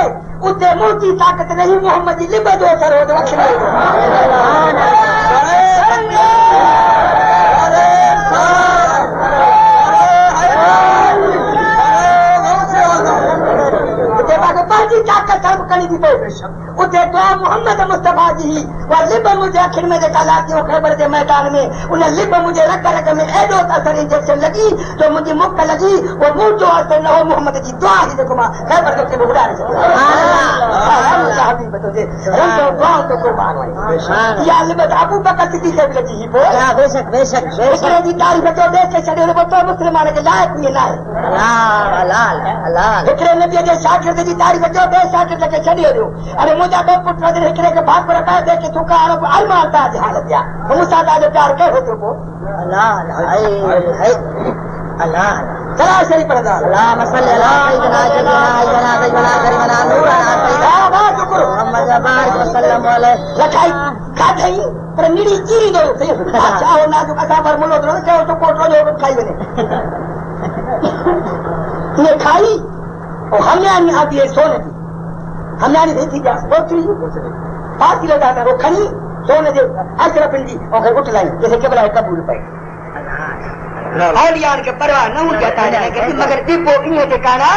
उते मुंहिंजी ताकत नहीं मोहम्मद जी लिब जो असर हो तो अखिले उते माखे पंहिंजी ताकत सर्व करणी थी पए उते दुआ मोहम्मद मुस्तफा जी वा लिब मुझे अखिन में जेका लागी हो खैबर जे मैदान में उन लिब मुझे रग रग में एडो असर इंजेक्शन लगी तो मुझे मुख लगी वो मुंह जो असर न हो मोहम्मद जी दुआ ही देखो मां खैबर के बुढ़ा रहे अल्लाह हबीब तो जे रंगो दुआ तो कुर्बान है या लिब अबू बकर सिद्दीक से लगी ही पो बेशक बेशक बेशक जी तारीफ जो देख के छड़े वो तो मुसलमान के लायक नहीं है अल्लाह अल्लाह अल्लाह एकरे नबी जे शागिर्द जी तारीफ जो देख शागिर्द के छड़े हो अरे मुझा दो पुट वदे एकरे के भाग पर पाए देख के तुका आरो अरमान ता हालत या मुसा दा जो प्यार के हो तो को अल्लाह अल्लाह अल्लाह चला शरीफ पढ़ा अल्लाह मसल अल्लाह इतना जना इतना इतना करीमना नूरना सैयदा वाह शुक्र मोहम्मद बारिक वसल्लम अलैहि लखाई खाई पर निड़ी चीरी दो अच्छा हो ना जो कसा पर मुलो दो के तो कोटरो जो खाई बने ये खाई और हमने आती है सोने की हमने नहीं थी क्या बहुत चीज 5 किलो दाता वो खनी सोने दे अशरफ जी और उठ लाई जैसे के बला कबूल पे औलियान के परवाह न उनके ताने के मगर दीपो इने के काना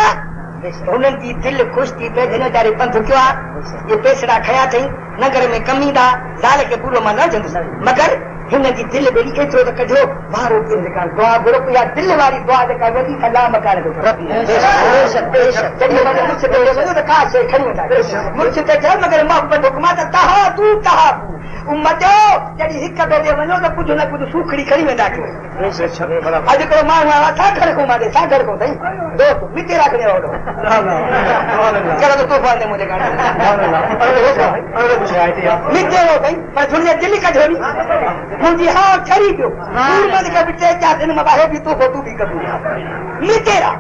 उन्हनि जी दिल खुश थी पे जिम्मेदारी पंथ किया ये पेसड़ा खया थई नगर में कमी दा साल के पूरो मां न जंदुस मगर हिन जी दिल बेड़ी एतिरो त कढो बारो दिन कान दुआ गुरु या दिल वारी दुआ जे का वदी अल्लाह मकान दो बेशक बेशक जॾहिं मां मुझसे तो वञो त का शइ खणी वठा मुझसे त जा मगर मोहब्बत हुकमा त तहा तू तहा उम्मत जॾहिं हिक ॿिए ॾे वञो त कुझु न कुझु सूखड़ी खणी वेंदा कयो अॼुकल्ह माण्हू आया छा घर को मां छा घर को अथई दोस्त मिटे रखणे वारो चलो तो तूफान दे मुझे गाना मिटे हो भाई पर दुनिया दिल्ली का झोली मुझे हाँ ठरी पियो दूर मत के बिटे क्या दिन में बाहर भी तू भी कबूल मिटेरा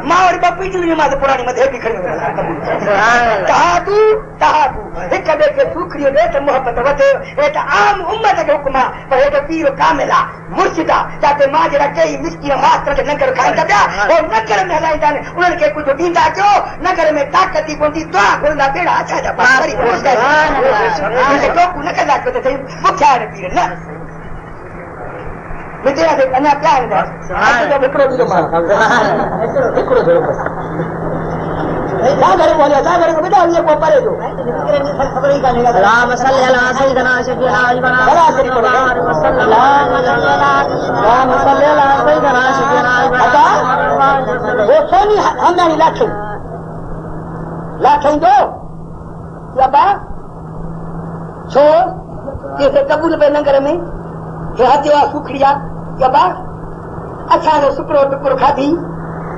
मां और बप्पी जी ने मां पुरानी मधे भी खड़ी कहा तू एक बे के सुखरी दे त मोहब्बत वते एटा आम उम्मत के हुक्मा पर एटा पीर कामिला मुर्शिदा जाते मां जरा कई मिस्की मास्टर के नगर खाई दबया और नगर में हलाई जाने उन्हनि के कुछ दींदा क्यों नगर में ताकत ही कोंदी दुआ कोंदा बेड़ा अच्छा जा पारी सुभान अल्लाह तो को न कदा को ते मुख्या रे पीर न मिटेरा से अना प्यार है आज तो बिकरो भी तो मां बिकरो जा घर बोले जा घर को बेटा ये को परे जो राम सल्लल्लाहु अलैहि सय्यदना शफीना इबना बड़ा सही बोलो राम सल्लल्लाहु अलैहि सय्यदना शफीना अच्छा वो सोनी हमने लाखें दो या बा छो जैसे कबूल पे नगर में ये हथिया सुखड़िया या बा अच्छा नो सुकरो टुकड़ो खाधी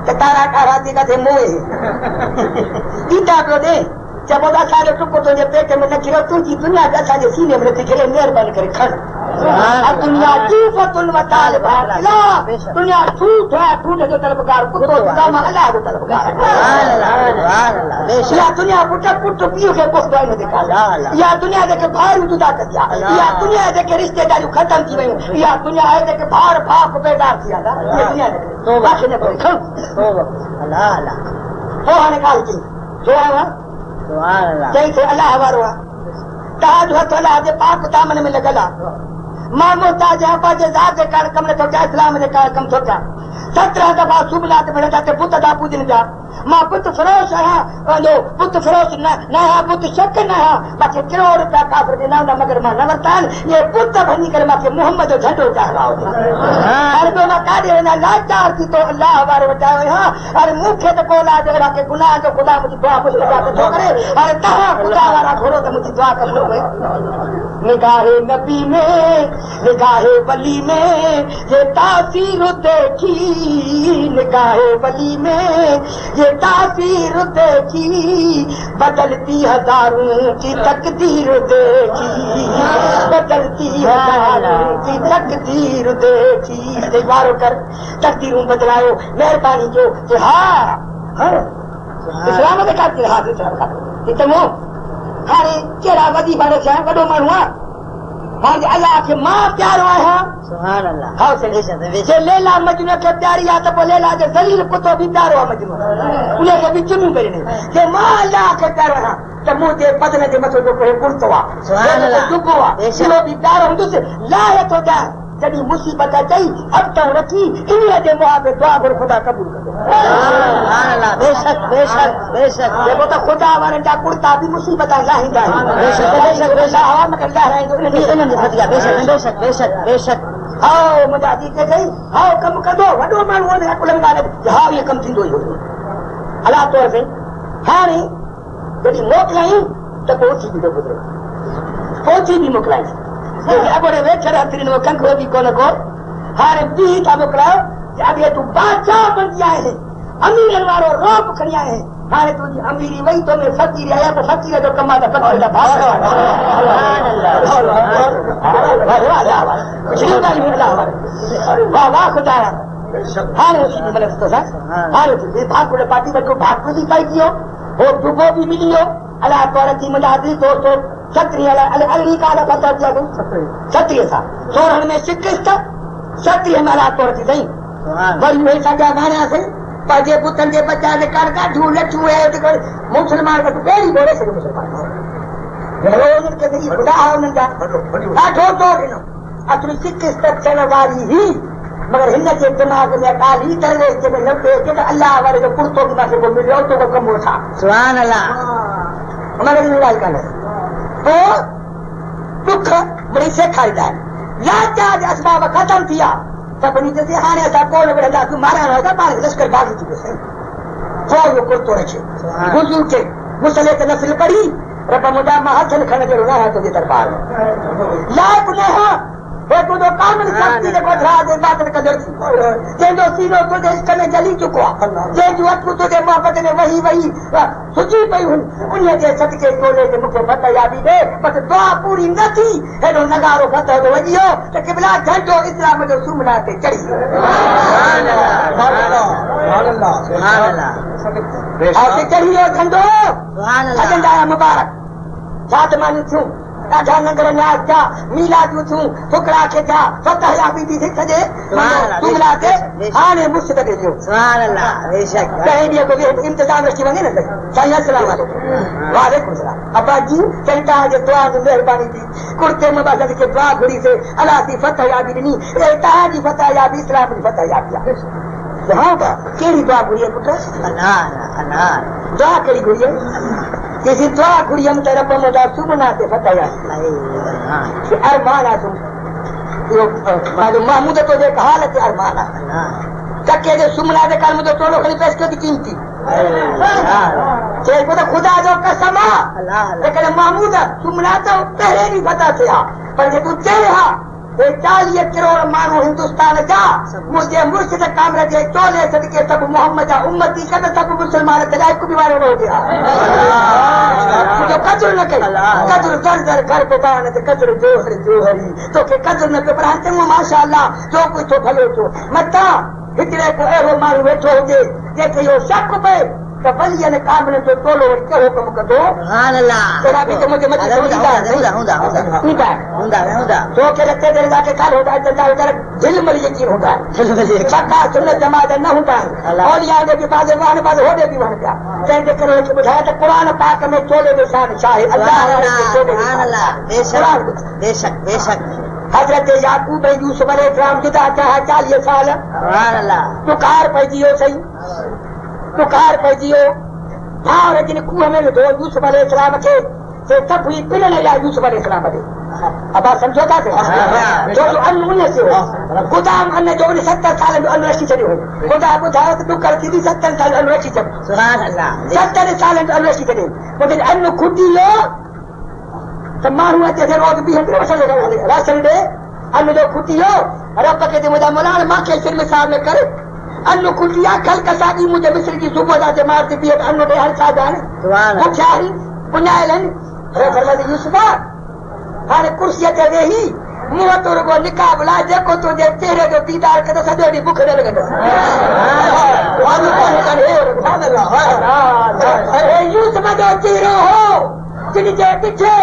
तो तारा खारा दी का थे मोए दीदा को दे जब वो अच्छा नो टुकड़ो तो जे पेट में न गिरो तू जी दुनिया का अच्छा जे सीने में गिरे मेहरबानी करे खड़ अब दुनिया जीफतुल वताल भाला दुनिया ठूठ है ठूठ जो तलबगार कुत्तो दामा अल्लाह जो तलबगार या दुनिया पुट पुट पियो के कुछ दई न दिखा या दुनिया देखे भार जुदा कर दिया या दुनिया देखे रिश्तेदारी खत्म थी वई या दुनिया है देखे भार भाप बेदार किया था ये दुनिया देखे तो बाकी ने बोल अल्लाह अल्लाह तो निकाल की जो है सुभान अल्लाह जैसे अल्लाह हवारो ताज हो तोला जे पाक दामन में लगला मामो ताज है पाजे जाते कर कमरे तो क्या इस्लाम ने कर कम तो क्या 17 दफा सुबलात में जाते पुत दा पूजन जा मां पुत फरोश है जो पुत फरोश न है पुत शक न है बाकी करोड़ रुपया काफर के नाम मगर मां नवरतान ये पुत बनी कर मां के मोहम्मद जो झंडो चढ़ाओ अरे तो ना कादे ना लाचार की तो अल्लाह हमारे बचाओ हां अरे मुखे तो कोला जरा के गुनाह जो खुदा मुझे दुआ मुझे तो करे अरे तहा खुदा वाला घोड़ो तो मुझे दुआ कर लो निगाहे नबी में निगाहे वली में ये तासीर देखी निगाहे वली में ये तासीर देखी बदलती हजारों की तकदीर देखी बदलती हजारों की तकदीर देखी दीवारों कर तकदीरों बदलायो मेहरबानी जो हाँ इस्लाम में काफी रहा इतमो हारे चेहरा वधी बारे से वडो मानवा हां अल्लाह के मां प्यारो है सुभान अल्लाह हां से लेला मजनू के प्यारी आ तो लेला जे जलील कुतो भी प्यारो है मजनू उन्हें के बीच में बेने के मां अल्लाह के प्यारो है तो मुझे बदले के मतो जो पे कुर्तवा सुभान अल्लाह दुखवा इसलो भी प्यारो हम से लायक हो जाए जड़ी मुसीबत आई अब तो रखी इन्हीं के मुआबे दुआ कर खुदा कबूल कर सुभान अल्लाह बेशक बेशक बेशक ये तो खुदा वाले का कुर्ता भी मुसीबत लाही जाए बेशक बेशक बेशक हवा में कर रहे हैं तो इन्हें फतिया बेशक बेशक बेशक बेशक आओ मुजादी के गई आओ कम कर दो वडो मानू ने कुलंगा ने हां ये कम थींदो ही अल्लाह तौर से हां जड़ी मोकलाई तो पहुंची भी दो पुत्र पहुंची भी मोकलाई अगोड़े वेठरा तिरिन वो कंखो भी कोन को हारे भी था मोकलाओ अबे तू बादशाह बन गया है अमीर वालो रोप खड़िया है हारे तुझी अमीरी वही तो मैं फकीर आया तो फकीर जो कमा था फकीर का भाग वाह वाह खुदा हारे उसी मतलब तो सा हारे तुझे भाग को पार्टी में को भाग को भी पाई दियो और दुबो भी मिलियो अल्लाह तौर की मुजादी तो क्षत्रिय अली का पता दिया क्षत्रिय था सोरण में शिक्षित क्षत्रिय में अल्लाह तौर की सही बड़ी हुई सजा माना से पाजे पुतन के बच्चा ने कर का झूठ लचू है तो मुसलमान का तो पहली बोले से मुसलमान जरूर के नहीं खुदा है उनका काठो तो नो अतरी शिक्षित चलवारी ही मगर हिन्ने के दिमाग में काली तरह के लौटे के अल्लाह वाले जो कुर्तों की बात को मिलो तो वो कम था सुभान अल्लाह हमारे निवाल का तो दुख बड़ी से खाई जाए लाचार असबाब खत्म किया सपनी जैसे हाने था कौन बड़ा तू मारा होगा मार लश्कर भाग चुके से हो वो कुर्तो रखे बुजुर्ग के मुसले के नस्ल पड़ी रब मुदा महसन खन के रोना है तो के दरबार में लाभ ने है वो तो जो कामन शक्ति ने कोठा दे बात कर दे जे जो सीनो तो देश कने जली चुको जे जो अत तो के मोहब्बत ने वही वही सुजी पई हुई उन्हें जे सदके तोले के मुखे पता यादी दे बस दुआ पूरी न थी हेडो नगारो फतो तो वजियो तो किबला झंडो इस्लाम जो सुमना ते चढ़ी सुभान अल्लाह सुभान अल्लाह आते चढ़ियो झंडो सुभान अल्लाह अजंदा मुबारक सात मानी छू ॾाढा लंगर न्यास थिया मीलादियूं थियूं फुकड़ा खे थिया फतह याबी बि थी सघे जुमला ते हाणे मुर्शिद खे ॾियो सुभान अल्लाह बेशक कंहिं ॾींहं को इंतज़ाम अची वञे न साईं अस्सलाम वालेकुम वालेकुम सलाम अब्बा जी चई तव्हांजे दुआ जी महिरबानी थी कुर्ते मुबारक खे दुआ घुरी से अलाह जी फतह याबी ॾिनी तव्हांजी फतह याबी इस्लाम जी फतह याबी आहे हाँ बा कहिड़ी दुआ घुरी आहे पुट अल्लाह अल्लाह दुआ कहिड़ी घुरी आहे किसी दुआ घुरी हम त रब मोदा सुमना ते फतह याबी अरमान आहे तूं महमूद तो जे हालत अरमान आहे टके जे सुमना ते कर मुंहिंजो टोलो खणी पेश कयो कीमती चए पियो त ख़ुदा जो कसम आहे हिकिड़े महमूद सुमना त पहिरें ॾींहुं फतह थिया पर जे तूं चए हा 40 करोड़ माण्हू हिंदुस्तान जा मुंहिंजे मुर्शिद कामर जे चोले सदके सभु मोहम्मद जा उम्मती कद सभु मुस्लमान तॾहिं हिकु बि वारो न हुजे मुंहिंजो कदुरु न कई कदुरु दर दर घर पुकान ते कदुरु जोहर जोहरी तोखे कदुरु न पियो पर हाणे चङो माशा अल्लाह जो कुझु थो भलो थियो मथां हिकिड़े को अहिड़ो माण्हू वेठो हुजे जंहिंखे इहो शक पए त वलीअ ने कामर जो टोलो वरी कहिड़ो कमु कंदो सुभान अल्लाह तोरा बि त मुंहिंजे मथे हूंदा तोखे रस्ते ते जाके काल होता है चंदा उधर दिल में यकीन होता है पक्का सुन्नत जमात न होता है औलिया दे भी बाजे वाहन बाजे होदे भी वहन जा तंहिंजे करे खे ॿुधाया त क़ुरान पाक में चोले जो शान छा आहे सुभान अल्लाह बेशक बेशक बेशक हजरत याकूब ऐं यूसुफ अलैहिस्सलाम जुदा थिया 40 साल सुभान अल्लाह तुकार पइजी वियो सही तुकार पइजी वियो भाउर जिन खूह में विधो यूसुफ अलैहिस्सलाम खे से सभु ई पिणण लाइ यूसुफ अलैहिस्सलाम ॾे अब आप समझो था जो अन्न उन से हो गुदाम अन्न जो 70 साल जो अन्न रखी छॾियो खुदा ॿुधायो त तूं कर थी 70 साल अन्न रखी छॾ सुभान अल्लाह 70 साल जो अन्न रखी छॾे पोइ अन्न खुटी वियो त माण्हू अचे थो रोज़ बीहंदे राशन ॾे अन्न जो खुटी वियो रब खे मुंहिंजा मौला मूंखे सिर मिसाल में कर अन्न खुटी आहे कल कसागी मुंहिंजे मिस्र जी सुबुह जा मार थी बीहे अन्न ॾे हर छा ॼाणे पुठियां ई पुञायल आहिनि यूसुफ हाणे कुर्सीअ ते वेही मुंहं तो रुगो निकाब लाइ जेको तुंहिंजे चेहरे जो दीदार कंदो सॼो ॾींहुं बुख न लॻंदसि यूसुफ जो चेहरो हो जिन जे पिछे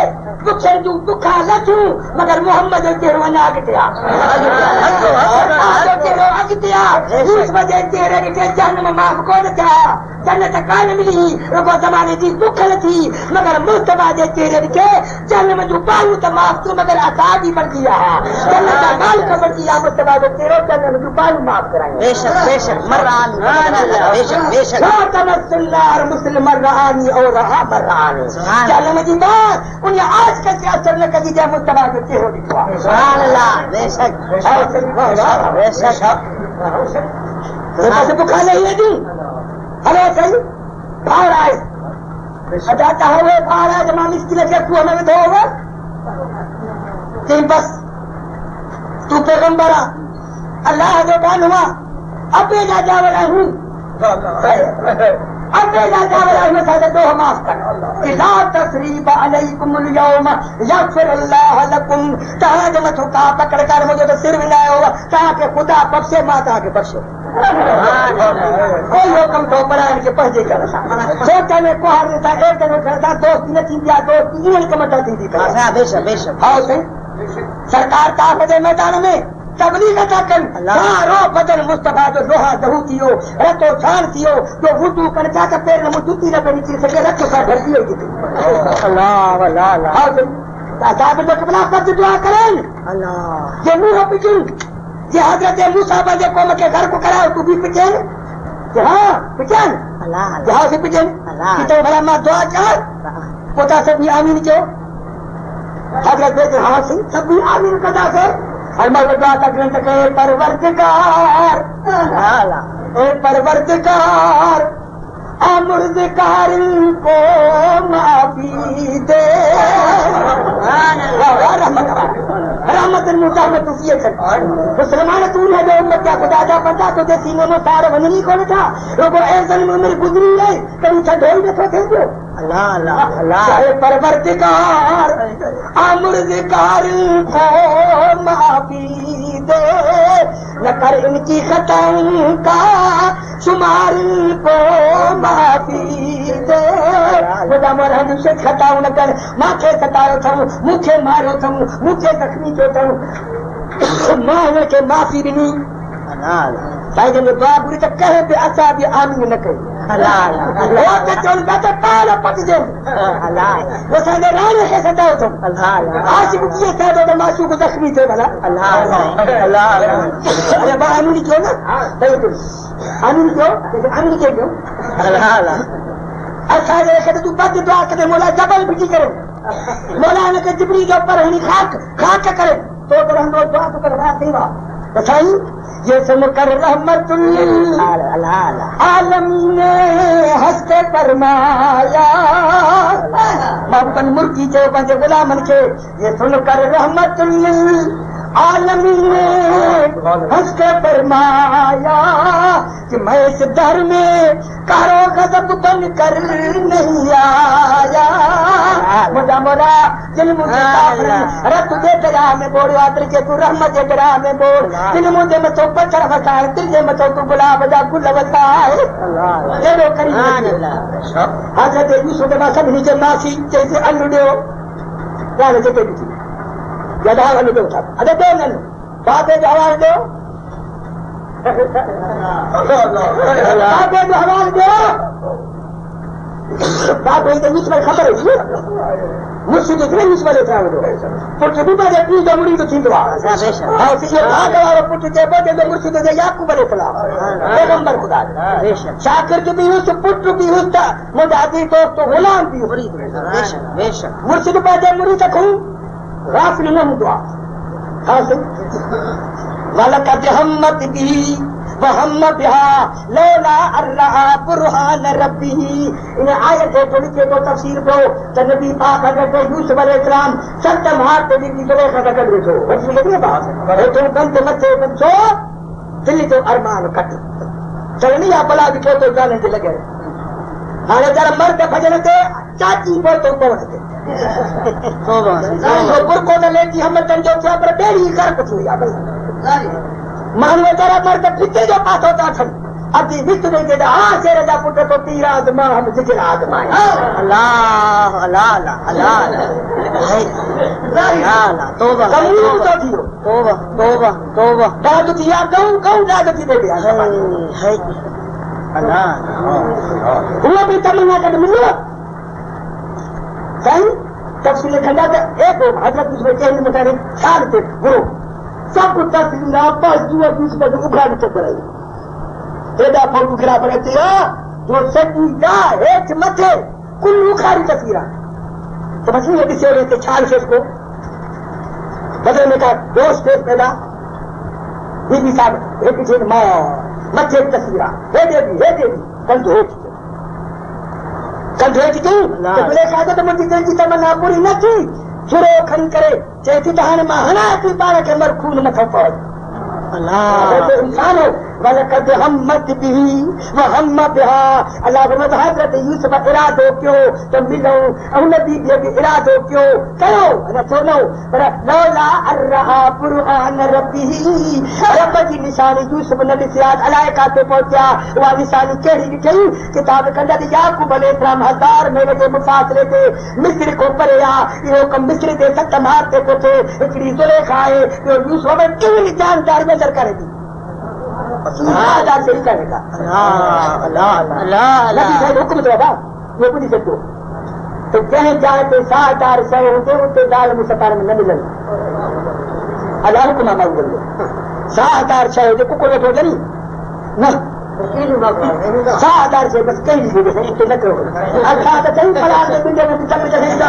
बुखनि जूं बुखा लथूं मगर मोहम्मद जो चेहरो अञा अॻिते आहे चेहरो अॻिते आहे यूसुफ जे चेहरे खे जन्म माफ़ कोन थिया जन्नत कान मिली रुगो ज़माने जी बुख थी मगर मुस्तफा जे चेहरे खे जन्म जूं पायूं त माफ़ थियूं मगर असाबी बणजी आहे जन्नत जा मालिक बणजी आहे मुस्तफा जो चेहरो जन्म जूं पायूं माफ़ करायूं बेशक बेशक मर्रान बेशक बेशक तमस्सुल्लाह मुस्लिम मर्रानी और मर्रानी जन्म जी बात उन आज का असर न कभी जब मुस्तफा जो चेहरो ॾिठो आहे सुभान अल्लाह बेशक बेशक बुखा नहीं है जी हलो सही भावर आए अजाता हुए भावर आए जमा मिस्किन के कुएं में विधो हुआ कि बस तू पैगंबर अल्लाह जो कान हुआ अबे जा जावल हूँ अबे जा जावल हूँ सादे दो माफ कर इला तसरीब अलैकुमुल यौम यगफिरुल्लाह लकुम तहां मथो का पकड़ कर मुझे तो सिर मिलायो हुआ ताके खुदा बख्शे माता के बख्शे कोई हुकम तो बनाने के पहुंचे कर सोचा में कोहर था एक दिन करता दोस्त न थी दिया दोस्त इन कम था थी बेशक बेशक हाँ सही सरकार ताकत मैदान में तबलीग था कर सारो बदन मुस्तफा जो लोहा दहू थियो रतो छान थियो जो वुदू कर था के पैर में जूती न बनी थी सके रत का भरती हुई थी अल्लाह अल्लाह अल्लाह हाँ सही साहब जो कबला पर दुआ करें अल्लाह ये मुंह पिटिन ये हजरत मूसा बजे कौम के घर को कराओ तू भी पिटन हाँ पिटन अल्लाह जहाँ से पिटन कि तो भला मां दुआ कर पोता सब भी आमीन क्यों हजरत बेटे हाँ से सब भी आमीन कदा से हरमल दुआ का ग्रंथ के परवरदिगार परवरदिगार अमरदिगार को माफी दे रहमत मुसा में तुझे मुसलमान तू है जो उम्मत का खुदा जा बंदा तो जे सीने में सार वननी कौन था लोगो ऐसा में मेरी गुजरी है कहीं छडोई न तो थे जो अल्लाह अल्लाह अल्लाह परवरदिगार अमरदिगार को माफी दे, न कर इनकी खताओं का शुमार को माफी दे। खुदा मोरा दूसरे खताओं न कर, माथे सतायो थऊं, मुखे मारो थऊं, मुखे जख्मी थियो थऊं, मां के माफ़ी ॾिनी। साईं जन दुआ घुरी त कहे बि असां बि आमीन न कई। चवनि पिया त पार पटिजे, असांजे राणे खे सतायो अथऊं, आशिक़ कीअं थिए थो त मासूक ज़ख़्मी थिए भला। अरे मां आमीन कयो न, आमीन कयो, आमीन कीअं कयो? असांजे खे त तूं बद दुआ करे मोला जबल फिटी करे, मोला हिनखे जिबरी जे ऊपर हणी खाक करे तो रहंदो दुआ तो कर सेवा। साईं ये सुनकर रहमतुल आलमीन हंस के फरमाया, मोहब्बत मुर्गी चयो पंहिंजे गुलामनि खे, ये सुनकर रहमतुल आलमीन हंस के फरमाया कि मैं इस दर में कारो गजब बन कर नहीं आया। मुझा मोरा दिल मुझे रत जे दरिया में बोड़ियो आदर के तू रहमत जे दरिया में बोड़, दिल मुझे मथो पत्थर वसाए, दिल जे मथो तू गुलाब जा गुल वसाए। एॾो करी हज़रत यूसुफ मां सभिनी जे मासी चई अनु ॾियो, ॻाल्हि जेके ॾिठी जॾा अनु ॾियो था, अॼु ॾियो न बाबे जो आवाज़ ॾियो, बाबे जो आवाज़ ॾियो। बाबे खे यूसुफ ख़बर हुई मुर्शिद खे यूसुफ जो थिया वेंदो, पुट बि पंहिंजे पीउ जो मुरीद थींदो आहे। भाग वारो पुट चइबो जंहिंजो मुर्शिद जो याकूब अलैहिस्सलाम पैगंबर ख़ुदा जो, शागिर्द बि हुयुसि, पुट बि हुयुसि, त मुंहिंजा अज़ीज़ दोस्त गुलाम बि हुयुसि। मुर्शिद पंहिंजे मुरीद खां गाफ़िल न हूंदो आहे। वलक़द हम्मत बिही वहम्म बिहा लौला अर्रहा बुरहान रब्बिही। इन आयत जे थोड़ी के तो तफसीर को त नबी पाक हज़रत यूसुफ अलैहिस्सलाम सत मार ते दी जुलेखा का गड वेठो वठी लगी बात है तो बंद मथे बंदो दिल जो अरमान कट चलनी या भला भी तो जाने के लगे। हाणे जरा मर्द भजन ते चाची बोल तो पवते तोबा तो बुरको न लेती हम तंजो क्या पर बेड़ी कर कुछ हुई आ भाई मानव जरा मर्द फिते जो पासो था छन अति विष्णु के आ शेर जा पुट तो तीरा आदमा हम जिगर आदमा अल्लाह अल्लाह अल्लाह अल्लाह तौबा कबूल तो दियो तौबा तौबा तौबा दाद दिया गऊ दाद दी दे दिया है अल्लाह हुआ भी तमन्ना कर मिलो सही तफसील खंडा तो एक हजरत उसमें चेहरे मुताबिक साल थे गुरु सब कुछ तफसील पास जुआ बीस बजे उभरा के चक्कर आई एडा फोटोग्राफ रहती है जो सच्ची का हेठ मथे कुल उखारी तस्वीर तो मछली है किसी रहते छाल से उसको बदले में का दोस्त पैदा बीबी साहब एक पीछे माँ मथे तस्वीर हे देवी कंधो हेठ क्यों तो बोले कहा तो मुझी दिल की तमन्ना पूरी न थी छुरो खड़ी करे चेती तो हाणे मां हणा थी पाण खे मर खून मथो पए अल्लाह इंसान हो वलक़द हम्मत बिही वहम्म बिहा। अल्लाह फरमाता है हज़रत यूसुफ इरादो कयो त मिलो ऐं नबी बि इरादो कयो अने छो न पर लौला अर्रहा बुरहान रब्बिही रब जी निशानी यूसुफ न ॾिसिया अलाए काथे पहुचा उहा निशानी कहिड़ी ॾिठई किताब कंदड़ याकूब अलैहिस्सलाम 1000 महीने जे मुफ़ासिले ते मिस्र को परे आहे इहो कमु मिस्र जे 7 मार ते को थिए हिकिड़ी ज़ुलेखा आहे ॿियो यूसुफ में कहिड़ी जानदार नज़र करे थी हुकुम तो बाबा ये ॿुधी सघो तो जंहिं जाइ ते 1000 शइ हुजे उते ॻाल्हि मुसतार में न मिलंदी अलाह हुकुम आहे माण्हू 1000 शइ हुजे कुकुर वेठो हुजे नी न 1000 शइ बसि कहिड़ी हुजे हिते न कयो असां त चई भला मुंहिंजे में चक चढ़ींदा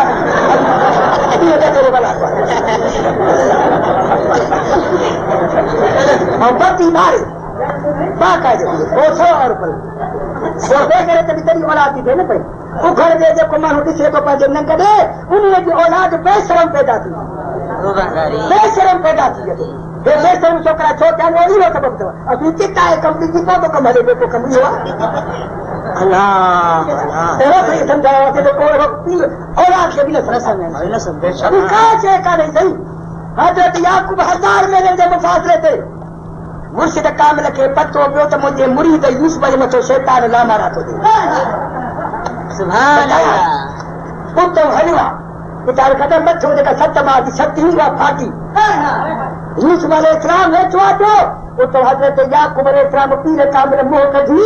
ऐं बत्ती मारे बाक़ाइदे करे त तॾहिं औलाद थी थिए न पई उखड़ जे जेको माण्हू ॾिसे थो पंहिंजे नंग ॾे उन जी औलाद बेशरम पैदा थी बेशरम पैदा थी वञे हे बेशरम छोकिरा छो थिया इहो सबबु अथव असीं चिता आहे कमु ॾिसी पोइ थो कमु हले पियो कमु इहो आहे अहिड़ो सही सम्झायोसीं औलाद खे बि न सम्झे का शइ कान्हे सही हजरत याकूब 1000 मेले जे मुफ़ासिले ते मुर्शिद कामिल खे पतो पियो त मुंहिंजे मुरीद यूसुफ जे मथां शैतान लामारा थो ॾे। सुभान अल्लाह। उतो हलियो आहे वीचारो ख़तम न थियो जेका 7 मां 7 उहा फाटी यूसुफ अलैहिस्सलाम वेठो आहे पियो उतो हज़रत याकूब अलैहिस्सलाम पीर कामिल मोह कढी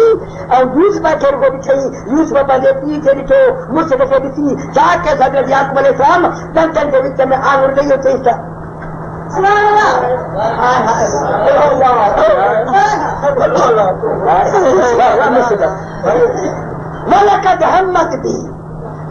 ऐं यूसुफ खे रुॻो ॾिठई। यूसुफ पंहिंजे पीउ खे ॾिठो मुर्शिद खे ॾिसी छा कयसि हज़रत याकूब अलैहिस्सलाम ॾंदनि जे विच में आङुर ॾेई चयसि त मलकत हिम्मत दी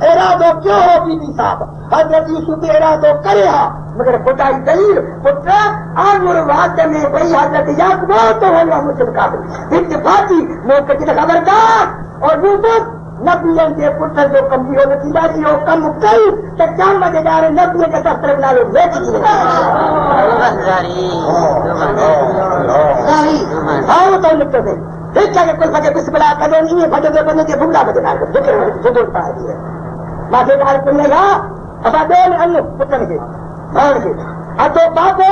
इरादो क्यों हो बीबी साहब हज़रत यूसुफ इरादो करे हा मगर खुदाई दलील पुत्र आंगुर वाद में वही हज़रत याकूब तो हो मुझे काबिल बिच फाती मोक की खबरदार और यूसुफ नबियन के पुत्र जो कम भी हो नतीजा जी हो कम कई तो क्या मजेदार नबियन के दफ्तर नालो बेच दी हां तो निकल गए ठीक है कुल फके बिस्मिल्लाह कदो नहीं फटे दे बने के भुगड़ा मजेदार जिक्र जुदो पा दिए माथे गाल को लेगा अब दोन अन्य पुत्र के और के अतो बाबो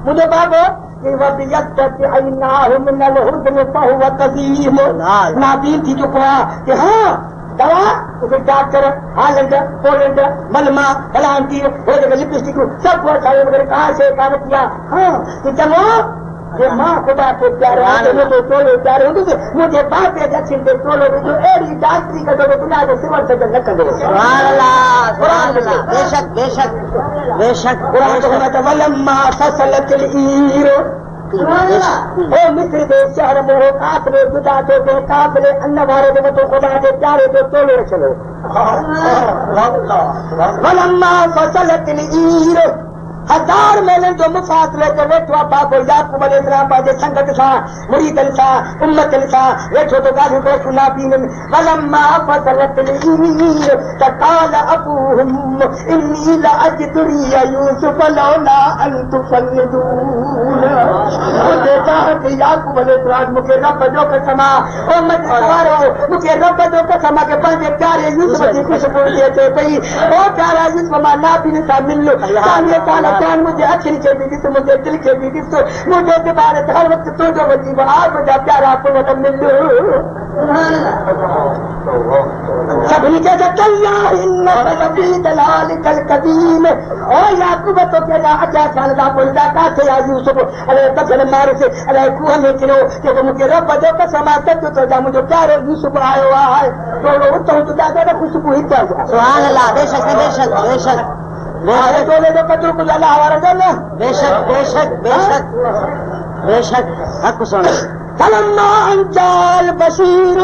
मुझे बाबो कि वबियत अइनाहु मिन अलहुदन फहुव कसीम नाबीन थी चुको आहे कि हां दवा उसे डॉक्टर हालैंड पोलैंड मलमा फलांटी वो जगह लिपस्टिक सब वो सारे वगैरह कहां से काम किया हां कि चलो ये मां खुदा के प्यारे आदमी तो तोले प्यारे होते मुझे बाप के दक्षिण दे तोले जो एडी डॉक्टरी का तो दुनिया के सिवर से न कर दे सुभान अल्लाह कुरान अल्लाह बेशक बेशक बेशक कुरान तो कहता वलम्मा फसलतिल ईर ओ मिस्र दे शहर में हो काफले जुदा तो दे काफले अन्न वारे दे तो खुदा के प्यारे दे तोले चलो वलम्मा फसलतिल ईर 1000 मेले जो मुफ़ासिले ते वेठो आहे बाबो याकूब अलैहिस्सलाम पंहिंजे संगत सां मुरीदनि सां उम्मतनि सां वेठो तो ॻाल्हियूं पियो सुना पीन वलम्मा फसलतिल ईर तक़ाल अबूहुम इन्नी लअजिदु रिया यूसुफ लौला अन तुफन्निदून मुझे चाहत याकूब अलैहिस्सलाम मूंखे रब जो कसम ओ मजवारो मूंखे रब जो कसम के पंहिंजे प्यारे यूसुफ जी खुशबू थी अचे पई ओ प्यारा यूसुफ मां नाबीन सां मिल कान मुझे अखियुनि खे बि ॾिस मुंहिंजे दिलि खे बि ॾिस मुंहिंजे दिमाग़ ते हर वक़्तु तुंहिंजो वजीब आहे मुंहिंजा प्यारा पुट मिल सभिनी खे कदीम ओ याकूब तो केॾा अछा साल जा पुंजा काथे आहे यूसुफ अलाए दखण मारिस अलाए खूह में किरो जेको मूंखे रब जो कसम आहे सच थो चवां मुंहिंजो प्यारो यूसुफ आयो आहे थोरो उतो तुंहिंजा ॾाढा ख़ुशबू हिते आहे सुभान अल्लाह बेशक बेशक बेशक तोले जो कदुर कुझु अलाह वारा न बेशक बेशक बेशक बेशक हक़ सुन फलम्मा अंजाल बशीर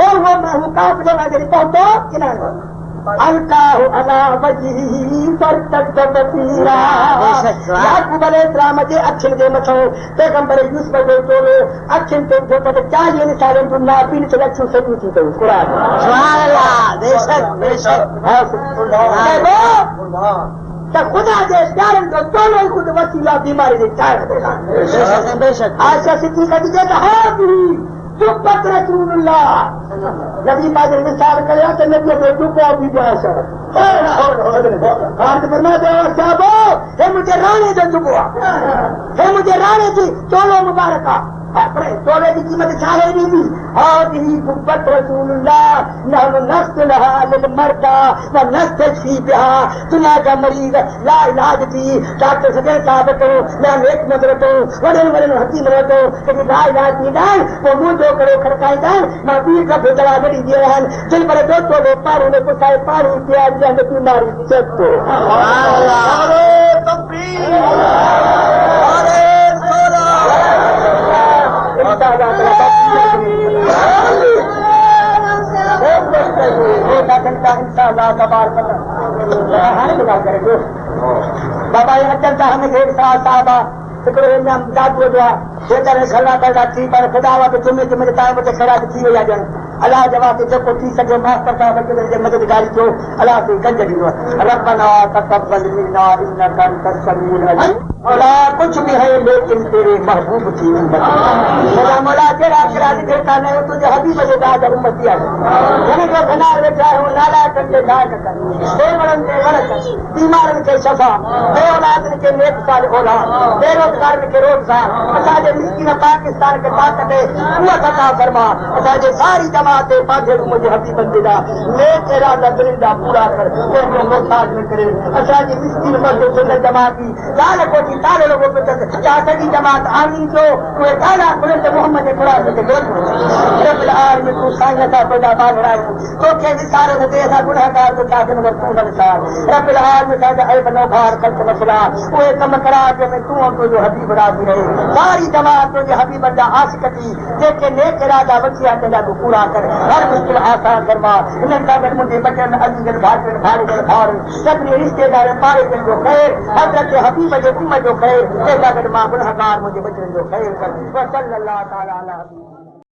और वो महू काफले वाले पहुंचो किनारे अलकाहु अला वजही फरतद बसीरा याकूब अलैहिस्सलाम जे अखियुनि जे मथां पैगंबर यूसुफ जो तोलो अखियुनि ते जो त 40 सालनि जो नाबीन ते अखियूं सॼियूं थी पयूं कुरान सुभान अल्लाह बेशक बेशक त ख़ुदा जे प्यारनि जो तोलो ई ख़ुदि वसीला बीमारी जे चार बेशक बेशक आयशा सिद्दीक़ा जी चए हाज़ी सुब्बत रसूलुल्लाह नबी पाक ने मिसाल कया त नबी जो दुको भी आयशा हाथ फरमाते हो साहबो हे मुझे राणे जो दुको हे मुझे राणे जी तोलो मुबारका तोले की कीमत छा है दी और ही सुब्बत रसूलुल्लाह नहनु नस्लहा लिल मर्दा व नस्तशफी बिहा दुनिया का मरीज ला इलाज थी डॉक्टर सदर साहब को मैं एक नजर तो वडन वडन हकीम रहतो कि ला इलाज थी दान वो मुंह जो करो खड़काई दान मां पीर का भेदला बड़ी दिए हैं दिल पर दो तो पारू ने पुसाए पानी प्याज जन बीमारी सब तो अरे तकबीर अरे बाबा अचनि था हिनखे साहिबा हिकिड़ो दादूअ जो आहे जेकर खला पैदा थी पर ख़ुदा वटि जुमे जुमे टाइम ते ख़राब थी वई आहे ॼण अलाह जवाब जेको थी सघे मास्टर साहिब जे मददगारी थियो अलाह खे गंज ॾींदो रब्बना तक़ब्बल मिन्ना इन्नका अंतस समीउल अलीम और कुछ भी है लेकिन तेरे महबूब की उम्मत मौला तेरा पता नहीं तुझे हबीब जे दाद उम्मती आहे हिन जो खनार वेठा आहियूं नाला कंदे दाद कर देवड़न ते वरत बीमारन खे शफा बेऔलादन खे नेक साल औलाद बेरोजगारन खे रोजगार असांजे मिस्किन पाकिस्तान खे ताक़त कुवत अता फरमा असांजे सारी जमात ते पांजे मुंहिंजे हबीबन जे दा नेक इरादा दरिंदा पूरा कर कंहिंजो मोहताज न करे असांजी मिस्किन मर्द सुन जमाती लाल कोठी ताले लोगो पे या सॼी जमात आमीन जो उहे गाना बुलंद मोहम्मद क़ुरान ते गलत रब्बुल आलमीन तू साईं सा पैदा बांधराय तोखे विसार न दे सा गुनाहगार तो काफिर वर तू न विसार रब्बुल आलमीन सा ऐब नो भार खर्च मसला उहे कम करा जे में तू तुझो हबीब राज़ी रहे सारी जमात तुझे हबीब जा आशिक थी जेके नेक इरादा वसिया तेरा तू पूरा कर हर मुश्किल आसान फरमा इन का मुंहिंजे बचन अजीजन भाइजन भाइजन भाउर सभिनी रिश्तेदार पाड़े जो ख़ैर हज़रत हबीब जे उम्मत जो ख़ैर तेरा गॾु मां गुनाहगार मुंहिंजे बचन जो ख़ैर कर सल्लल्लाहु ताला अला हबीब